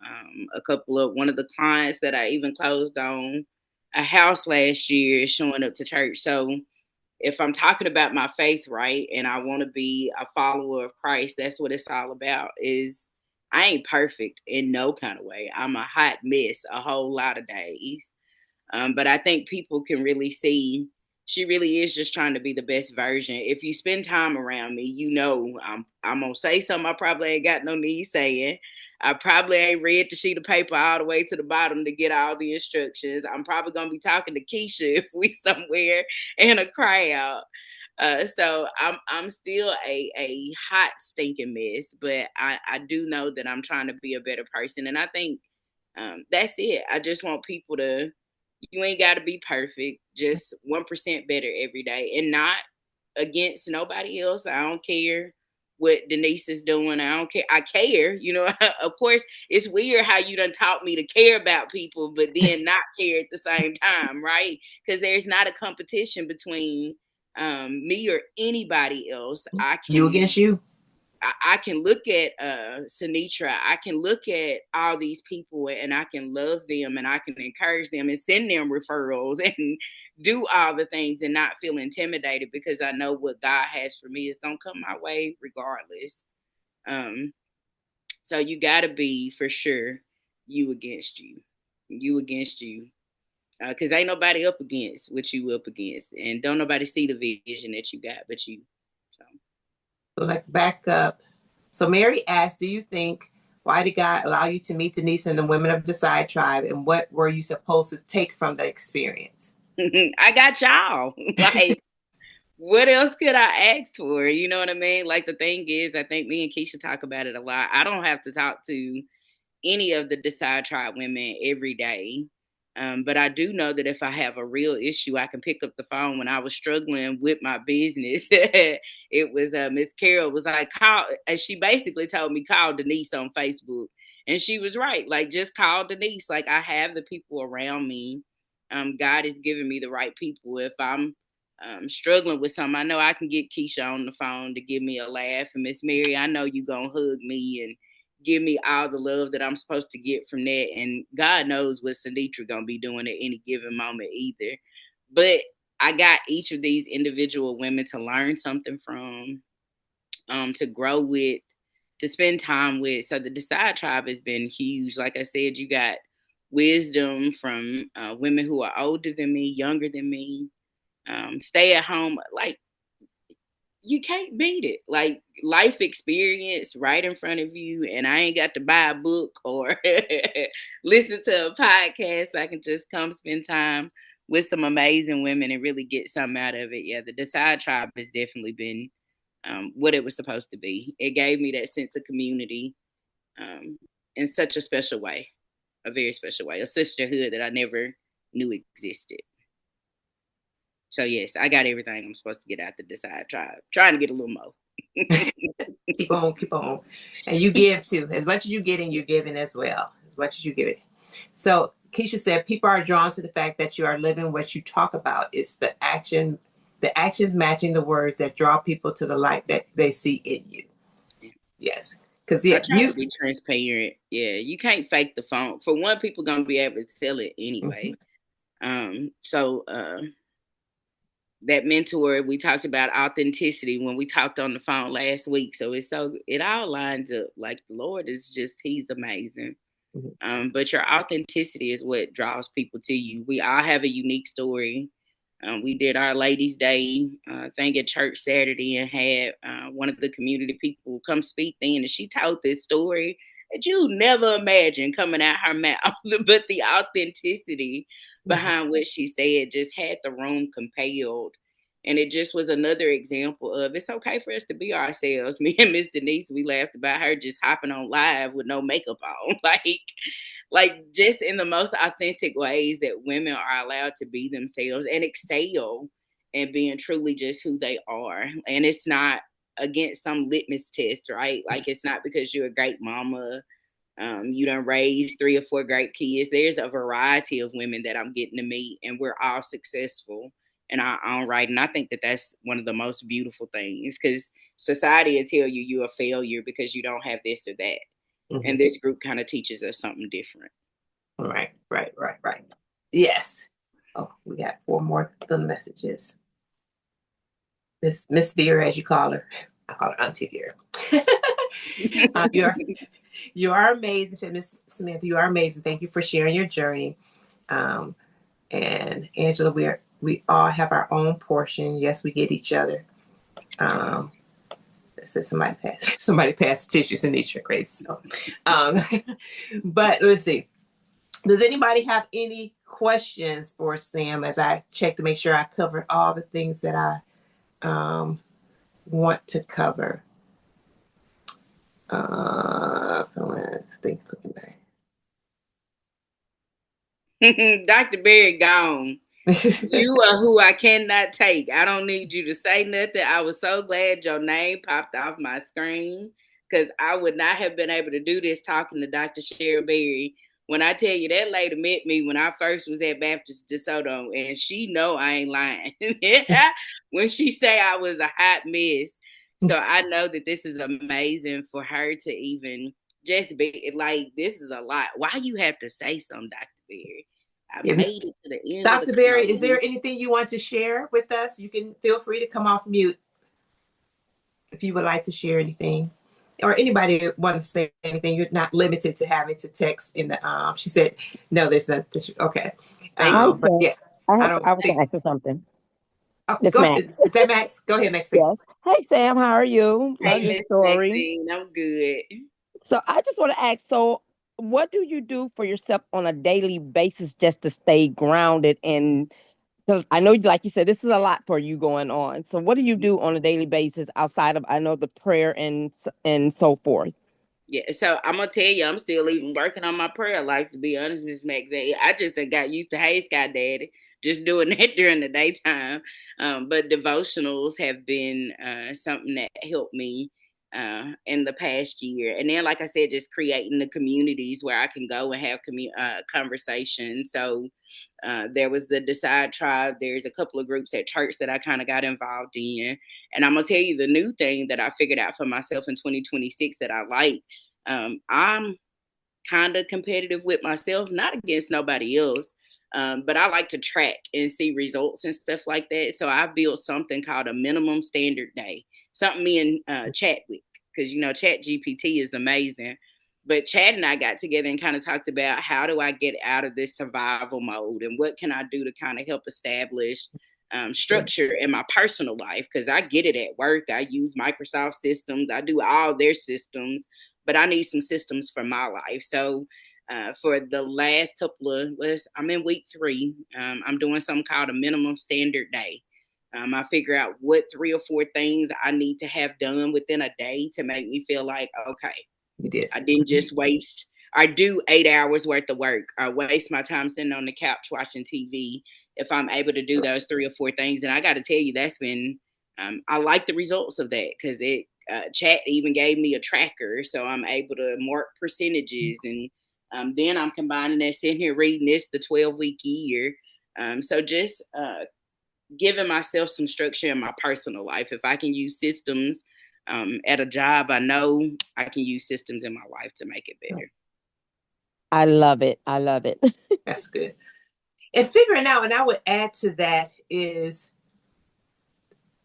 One of the clients that I even closed on a house last year is showing up to church. So if I'm talking about my faith, right, and I want to be a follower of Christ, that's what it's all about. Is I ain't perfect in no kind of way. I'm a hot mess a whole lot of days. But I think people can really see she really is just trying to be the best version. If you spend time around me, I'm gonna say something I probably ain't got no need saying. I probably ain't read the sheet of paper all the way to the bottom to get all the instructions. I'm probably gonna be talking to Keisha if we somewhere in a crowd. So I'm still a hot stinking mess, but I do know that I'm trying to be a better person, and I think that's it. I just want people to you ain't got to be perfect, just 1% better every day and not against nobody else. I don't care what Denise is doing. I don't care. I care, of course, it's weird how you done taught me to care about people, but then not care at the same time, right? Because there's not a competition between me or anybody else. You against you. I can look at Sinitra, I can look at all these people and I can love them and I can encourage them and send them referrals and do all the things and not feel intimidated because I know what God has for me is gonna come my way regardless. Um, so you gotta be for sure you against you. You against you. Cause ain't nobody up against what you up against. And don't nobody see the vision that you got but you. So Like back up. So Mary asked, "Do you think why did God allow you to meet Denise and the women of the Side Tribe, and what were you supposed to take from the experience?" I got y'all. Like what else could I ask for? You know what I mean? Like the thing is, I think me and Keisha talk about it a lot. I don't have to talk to any of the Decide Tribe women every day. But I do know that if I have a real issue, I can pick up the phone. When I was struggling with my business, it was Miss Carol was like, call, and she basically told me, call Denise on Facebook. And she was right. Like, just call Denise. Like, I have the people around me. God is giving me the right people. If I'm struggling with something, I know I can get Keisha on the phone to give me a laugh. And Miss Mary, I know you gonna hug me and give me all the love that I'm supposed to get from that. And God knows what Sinitra gonna be doing at any given moment either. But I got each of these individual women to learn something from, to grow with, to spend time with. So the Decide Tribe has been huge. Like I said, you got wisdom from women who are older than me, younger than me, stay at home. Like, you can't beat it. Like, life experience right in front of you, and I ain't got to buy a book or listen to a podcast. I can just come spend time with some amazing women and really get something out of it. Yeah, the Decide Tribe has definitely been what it was supposed to be. It gave me that sense of community in such a special way, a very special way, a sisterhood that I never knew existed. So yes, I got everything I'm supposed to get out the Decide Tribe. Trying to get a little more. Keep on, keep on. And you give too. As much as you get in, you're giving as well. As much as you give it. So Keisha said people are drawn to the fact that you are living what you talk about. It's the actions matching the words that draw people to the light that they see in you. Yes. Because I yeah, try to you be transparent. Yeah, you can't fake the phone. For one, people gonna be able to tell it anyway. mhm, So that mentor, we talked about authenticity when we talked on the phone last week. So it all lines up. Like, the Lord is just, He's amazing. mhm, But your authenticity is what draws people to you. We all have a unique story. We did our ladies' day thing at church Saturday and had one of the community people come speak then, and she told this story that you never imagined coming out her mouth, but the authenticity mhm. behind what she said just had the room compelled. And it just was another example of, it's okay for us to be ourselves. Me and Miss Denise, we laughed about her just hopping on live with no makeup on. Like just in the most authentic ways that women are allowed to be themselves and excel and being truly just who they are. And it's not against some litmus test, right? Like, it's not because you're a great mama, you done raised 3 or 4 great kids. There's a variety of women that I'm getting to meet, and we're all successful in our own right. And I think that that's one of the most beautiful things, because society will tell you you're a failure because you don't have this or that. And Mhm. this group kind of teaches us something different. Right, right, right, right. Yes. Oh, we got 4 more little messages. Miss Vera, as you call her. I call her Auntie Vera. uh, you're you are amazing, said Miss Samantha. You are amazing. Thank you for sharing your journey. Um, and Angela, we all have our own portion. Yes, we get each other. Um, so somebody passed the tissue, Sinitra, crazy. So, um, but let's see. Does anybody have any questions for Sam as I check to make sure I covered all the things that I want to cover? Let's think, looking back. Dr. Berry gone. You are who I cannot take. I don't need you to say nothing. I was so glad your name popped off my screen, because I would not have been able to do this talking to Dr. Cheryl Berry. When I tell you, that lady met me when I first was at Baptist DeSoto, and she know I ain't lying. When she say I was a hot mess. So I know that this is amazing for her to even just be like, this is a lot. Why you have to say something, Dr. Berry? I Yeah. made it to the end of the Dr. Berry, is call. there anything you want to share with us? You can feel free to come off mute if you would like to share anything. Or anybody want to say anything. You're not limited to having to text in the she said no, there's not okay. Thank Hi, you. But Sam. yeah, I don't I was think going to ask you something. oh It's go Max. ahead. Is that Max? Go ahead, Maxie. Yes. Hey, Sam. How are you? Hey, Love your Miss story. Maxine, I'm good. So I just want to ask. So, what do you do for yourself on a daily basis just to stay grounded and Because I know, like you said, this is a lot for you going on. So what do you do on a daily basis outside of, I know, the prayer and so forth? Yeah, so I'm gonna tell you, I'm still even working on my prayer life. To be honest, Miss Maxine, I just done got used to Hey Sky Daddy, just doing that during the daytime. But devotionals have been something that helped me in the past year, and then, like I said, just creating the communities where I can go and have conversations. So there was the Decide Tribe. There's a couple of groups at church that I kind of got involved in. And I'm going to tell you the new thing that I figured out for myself in 2026 that I like. I'm kind of competitive with myself, not against nobody else. But I like to track and see results and stuff like that. So I've built something called a minimum standard day, something me and Chat with, because Chat GPT is amazing. But Chad and I got together and kind of talked about how do I get out of this survival mode and what can I do to kind of help establish structure in my personal life, because I get it at work. I use Microsoft systems, I do all their systems, but I need some systems for my life. So for the last couple of, I'm in week 3. I'm doing something called a minimum standard day. I figure out what 3 or 4 things I need to have done within a day to make me feel like, okay, I didn't just waste or do 8 hours worth of work or waste my time sitting on the couch watching TV. If I'm able to do those 3 or 4 things, and I got to tell you, that's been, I like the results of that, because it, chat even gave me a tracker, so I'm able to mark percentages, and then I'm combining that, sitting here reading this the 12-week year. So just giving myself some structure in my personal life. If I can use systems at a job, I know I can use systems in my life to make it better. I love it. I love it. That's good. And figuring out, and I would add to that is,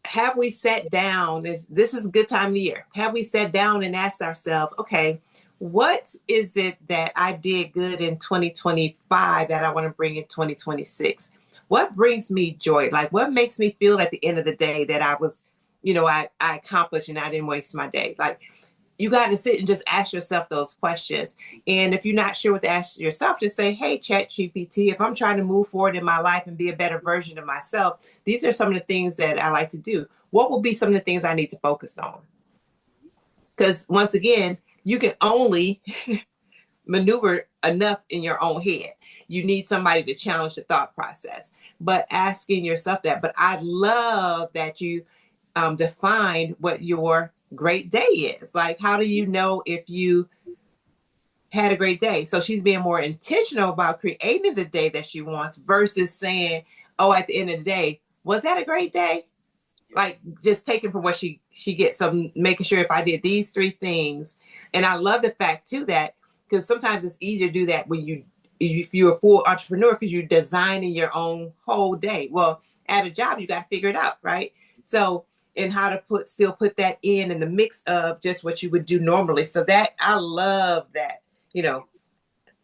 have we sat down? This is a good time of the year. Have we sat down and asked ourselves, okay, what is it that I did good in 2025 that I want to bring in 2026? What brings me joy? Like, what makes me feel at the end of the day that I was, I accomplished and I didn't waste my day? Like, you got to sit and just ask yourself those questions. And if you're not sure what to ask yourself, just say, hey, Chat GPT, if I'm trying to move forward in my life and be a better version of myself, these are some of the things that I like to do. What will be some of the things I need to focus on? Because once again, you can only maneuver enough in your own head. You need somebody to challenge the thought process. But asking yourself that. But I love that you define what your great day is. Like, how do you know if you had a great day? So she's being more intentional about creating the day that she wants versus saying, oh, at the end of the day, was that a great day? Like, just taking from what she gets. So making sure if I did these 3 things. And I love the fact too that, because sometimes it's easier to do that when if you're a full entrepreneur, because you're designing your own whole day. Well, at a job, you got to figure it out, right? So, and how to still put that in the mix of just what you would do normally. So that, I love that.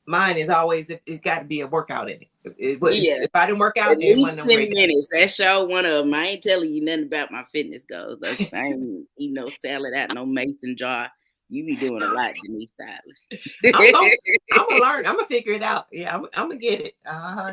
Mine is always, it got to be a workout in it. If I didn't work out, at it least wasn't no 10 great day. minutes. That's sure one of them. I ain't telling you nothing about my fitness goals. I ain't eat no salad out no mason jar. You be doing a lot, Denise Silas. I'm gonna learn. I'm gonna figure it out. Yeah, I'm gonna get it.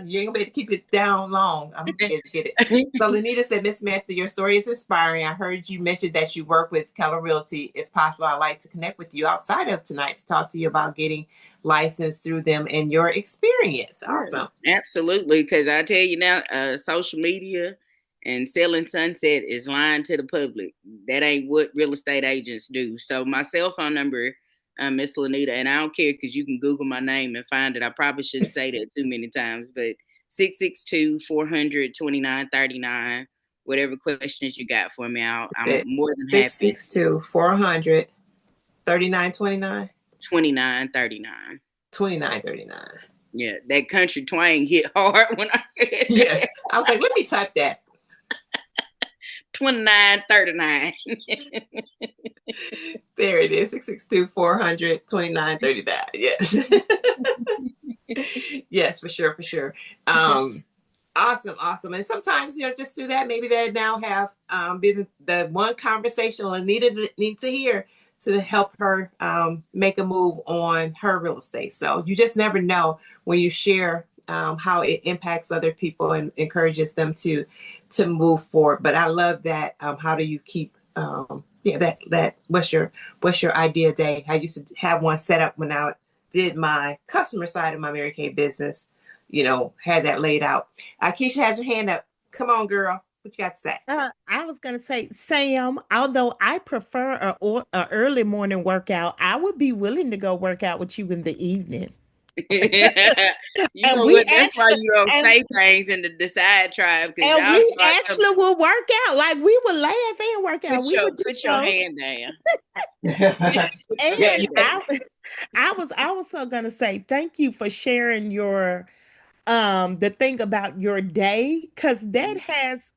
You ain't gonna be able to keep it down long. I'm gonna get it. So Lenita said, Miss Samantha, your story is inspiring. I heard you mention that you work with Keller Realty. If possible, I'd like to connect with you outside of tonight to talk to you about getting licensed through them and your experience. Awesome. Yeah, absolutely. Because I tell you now, social media and selling sunset is lying to the public. That ain't what real estate agents do. So my cell phone number, Miss Lanita, and I don't care because you can Google my name and find it. I probably shouldn't say that too many times, but 662-400-2939. Whatever questions you got for me, I'm more than happy. 662-400-3929. 2939. 2939. Yeah, that country twang hit hard when I said yes. that. I was like, let me type that. 2939. There it is. 662-400-2939. Yes. Yes, for sure, for sure. Awesome. And sometimes, just through that, maybe they now have been the one conversation Anita needs to hear to help her make a move on her real estate. So you just never know when you share how it impacts other people and encourages them to move forward. But I love that. How do you keep that what's your idea day? I used to have one set up when I did my customer side of my Mary Kay business, had that laid out. Keisha has her hand up. Come on, girl. What you got to say? I was going to say, Sam, although I prefer a early morning workout, I would be willing to go work out with you in the evening. You And know we what? That's why actually, you don't and, say things in the Decide tribe, because and y'all we start to actually will work out. Like we would laugh and work out. We would do put your so. hand down. And I was so gonna say thank you for sharing your the thing about your day, because that has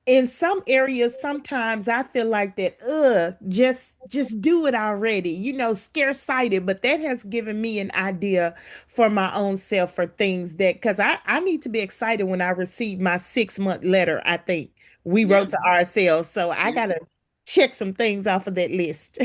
in some areas sometimes I feel like that just do it already, scarce sighted, but that has given me an idea for my own self for things that, because I need to be excited when I receive my 6-month letter. I think we Yeah. wrote to ourselves, so I Yeah. gotta check some things off of that list.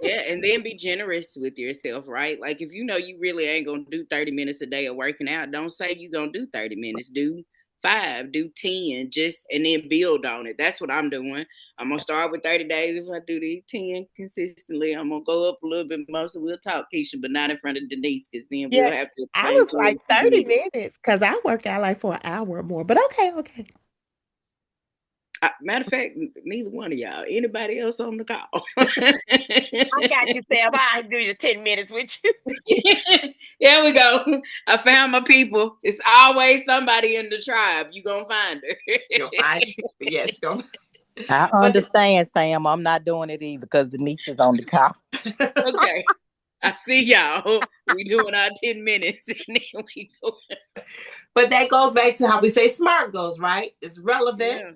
Yeah, and then be generous with yourself, right? Like if you know you really ain't gonna do 30 minutes a day of working out, don't say you gonna do 30 minutes. Do 5, do 10, just and then build on it. That's what I'm doing. I'm gonna start with 30 days. If I do these 10 consistently, I'm gonna go up a little bit more. So we'll talk, Keisha, but not in front of Denise, because then Yeah, we'll have to I explain was to her like what you 30 did. minutes because I work out like for an hour or more. But okay. Matter of fact, neither one of y'all. Anybody else on the call? I got you, Sam. I'll do you 10 minutes with you. Here we go. I found my people. It's always somebody in the tribe. You gonna find her. You'll find your people. Yes, don't. I understand, Sam. I'm not doing it either because Denise is on the call. Okay. I see y'all. We doing our 10 minutes and then we go. But that goes back to how we say SMART goes, right? It's relevant, Yeah.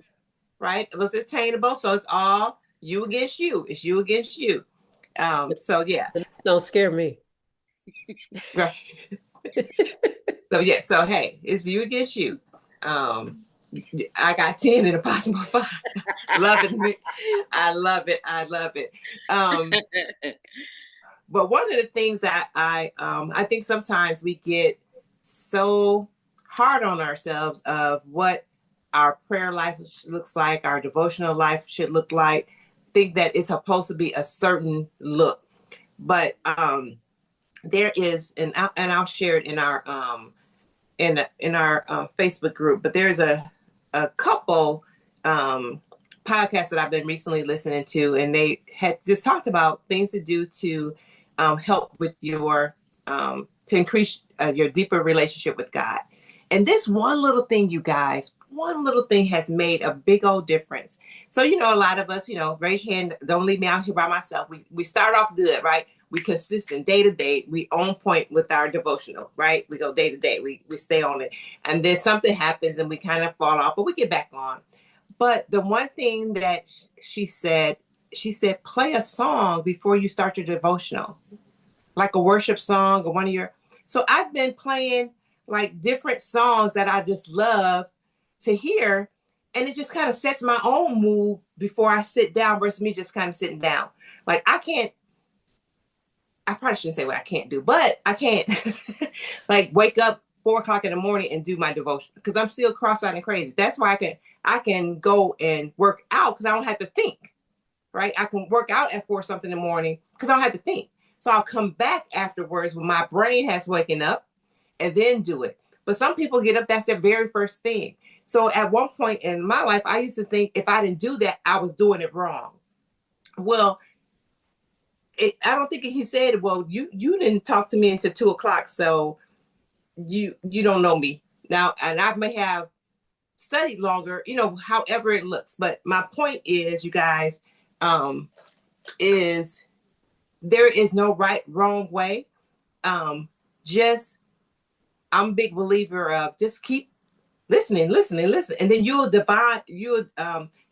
right? It was attainable. So it's all you against you. It's you against you. So yeah. Don't scare me. Right. So yeah. So hey, it's you against you. I got 10 in a possible 5. Love it. I love it. I love it. But one of the things that I think sometimes we get so hard on ourselves of what our prayer life looks like, our devotional life should look like, think that it's supposed to be a certain look. But there is, and I'll share it in our Facebook group. But there's a couple podcasts that I've been recently listening to, and they had just talked about things to do to help with your to increase your deeper relationship with God. And this one little thing, you guys, one little thing has made a big old difference. So, a lot of us, raise your hand, don't leave me out here by myself. We start off good, right? We consistent day to day. We on point with our devotional, right? We go day to day. We stay on it. And then something happens and we kind of fall off, but we get back on. But the one thing that she said, play a song before you start your devotional, like a worship song or one of your. So I've been playing like different songs that I just love to hear. And it just kind of sets my own mood before I sit down versus me just kind of sitting down. Like I probably shouldn't say what I can't do, but I can't like wake up 4:00 in the morning and do my devotion because I'm still cross-eyed and crazy. That's why I can go and work out because I don't have to think, right? I can work out at 4 something in the morning because I don't have to think. So I'll come back afterwards when my brain has waken up and then do it. But some people get up, that's their very first thing. So at one point in my life, I used to think if I didn't do that, I was doing it wrong. Well, I don't think he said, well, you didn't talk to me until 2:00, so you don't know me now, and I may have studied longer, however it looks. But my point is, you guys, is there is no right, wrong way. Just I'm a big believer of just keep listening, and then you'll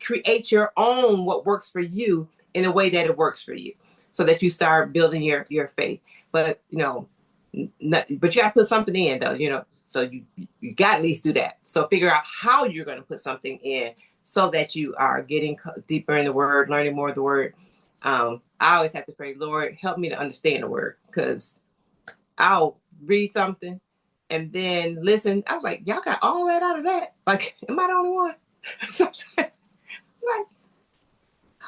create your own what works for you in a way that it works for you, so that you start building your faith. But but you got to put something in though, so you got to at least do that. So figure out how you're going to put something in so that you are getting deeper in the word, learning more of the word. I always have to pray, Lord, help me to understand the word, because I'll read something and then listen. I was like, y'all got all that out of that? Like, am I the only one? Sometimes, like,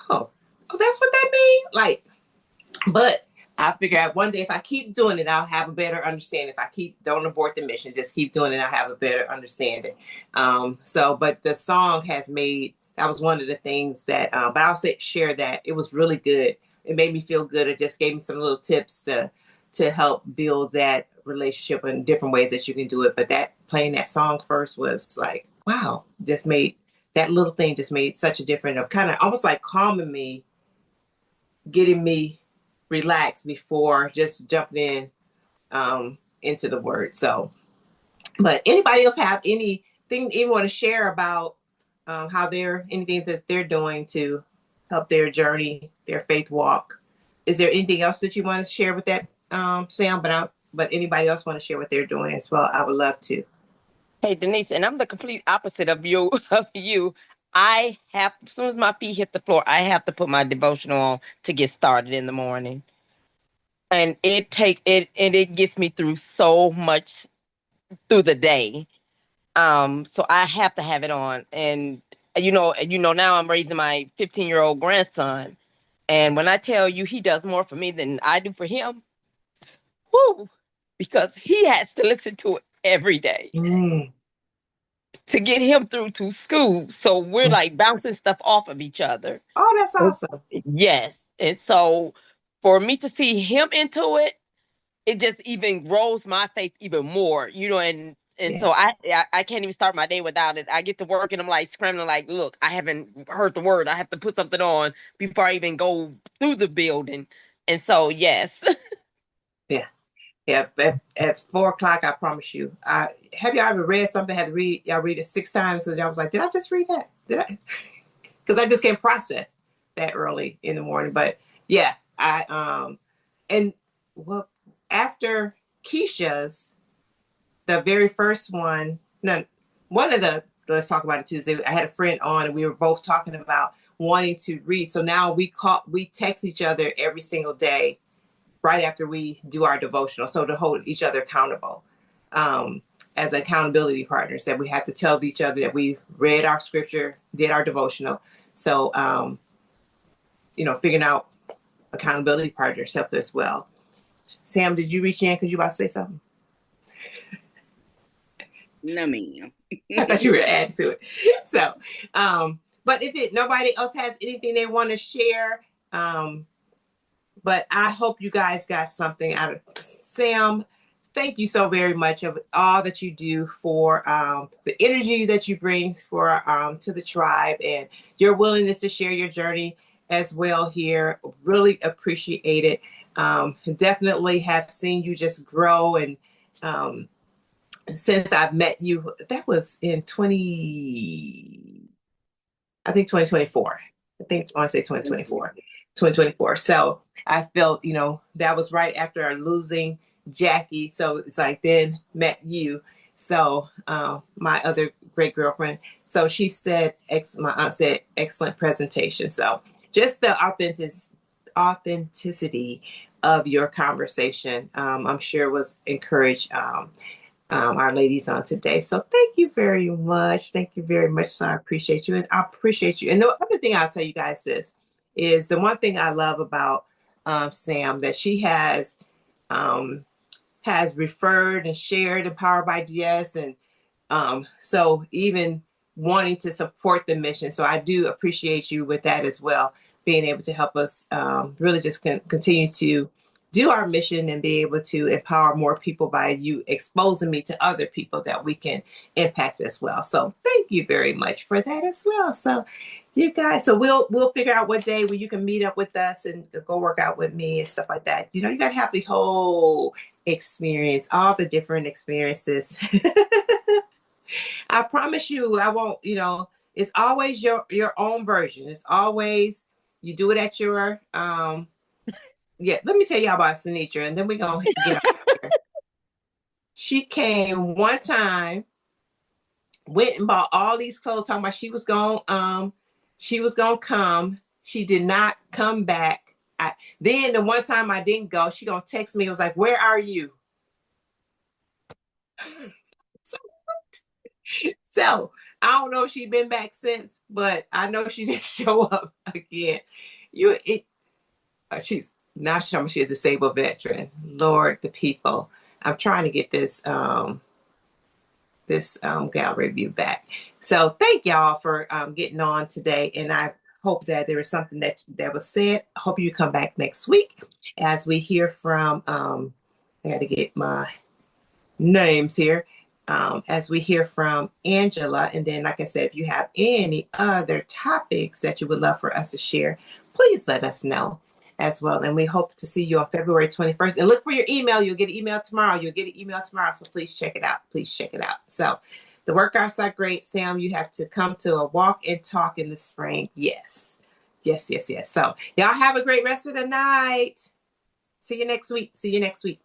oh, that's what that means? Like, but I figure out one day if I keep doing it, I'll have a better understanding. If I don't abort the mission, just keep doing it, I'll have a better understanding. But the song has made, that was one of the things that, but I'll share that it was really good. It made me feel good. It just gave me some little tips to help build that relationship in different ways that you can do it. But playing that song first was like, wow, that little thing just made such a difference of kind of almost like calming me, getting me relaxed before just jumping into the word. So, but anybody else have anything you want to share about anything that they're doing to help their journey, their faith walk? Is there anything else that you want to share with that, Sam? But anybody else want to share what they're doing as well? I would love to. Hey, Denise, and I'm the complete opposite of you. I have, as soon as my feet hit the floor, I have to put my devotional on to get started in the morning. And it gets me through so much through the day. So I have to have it on. And now I'm raising my 15-year-old grandson. And when I tell you he does more for me than I do for him, whoo, because he has to listen to it every day to get him through to school. So we're like bouncing stuff off of each other. Oh, that's awesome. Yes. And so for me to see him into it, it just even grows my faith even more, so I can't even start my day without it. I get to work and I'm like scrambling, like, look, I haven't heard the word. I have to put something on before I even go through the building. And so, yes. Yeah. Yeah. At 4:00, I promise you. Have y'all ever read something? Y'all read it 6 times because y'all was like, did I just read that? Did I? Because I just can't process that early in the morning. But yeah, after Keisha's, the very first one, no, let's talk about it Tuesday. I had a friend on and we were both talking about wanting to read. So now we text each other every single day right after we do our devotional. So to hold each other accountable, as accountability partners, that we have to tell each other that we read our scripture, did our devotional. So, figuring out accountability partners help as well. Sam, did you reach in? Because you about to say something? No, ma'am. I thought you were adding to it. So, but if nobody else has anything they want to share, but I hope you guys got something out of Sam. Thank you so very much of all that you do for the energy that you bring to the tribe and your willingness to share your journey as well here. Really appreciate it. Definitely have seen you just grow and since I've met you, that was in 2024. I think I want to say 2024. So I felt, that was right after losing Jackie. So it's like then met you. So my other great girlfriend. So she said, my aunt said, excellent presentation. So just the authenticity of your conversation, I'm sure was encouraged our ladies on today. So thank you very much. Thank you very much. So I appreciate you. And I appreciate you. And the other thing I'll tell you guys is the one thing I love about Sam, that she has referred and shared Empowered by DS. And so even wanting to support the mission. So I do appreciate you with that as well, being able to help us really just continue to do our mission and be able to empower more people by you exposing me to other people that we can impact as well. So thank you very much for that as well. So you guys, so we'll figure out what day where you can meet up with us and go work out with me and stuff like that. You got to have the whole experience, all the different experiences. I promise you, I won't, it's always your own version. It's always, you do it at your, yeah, let me tell y'all about Sinitra, and then we're going to get out here. She came one time, went and bought all these clothes, talking about she was going to come. She did not come back. Then the one time I didn't go, she going to text me. It was like, where are you? So, so I don't know if she's been back since, but I know she didn't show up again. She's now showing she's a disabled veteran. Lord, the people. I'm trying to get this gallery view back. So thank y'all for getting on today, and I hope that there was something that was said. I hope you come back next week as we hear from. I got to get my names here. As we hear from Angela, and then, like I said, if you have any other topics that you would love for us to share, please let us know as well. And we hope to see you on February 21st. And look for your email. You'll get an email tomorrow. So please check it out. So the workouts are great. Sam, you have to come to a walk and talk in the spring. Yes. So y'all have a great rest of the night. See you next week.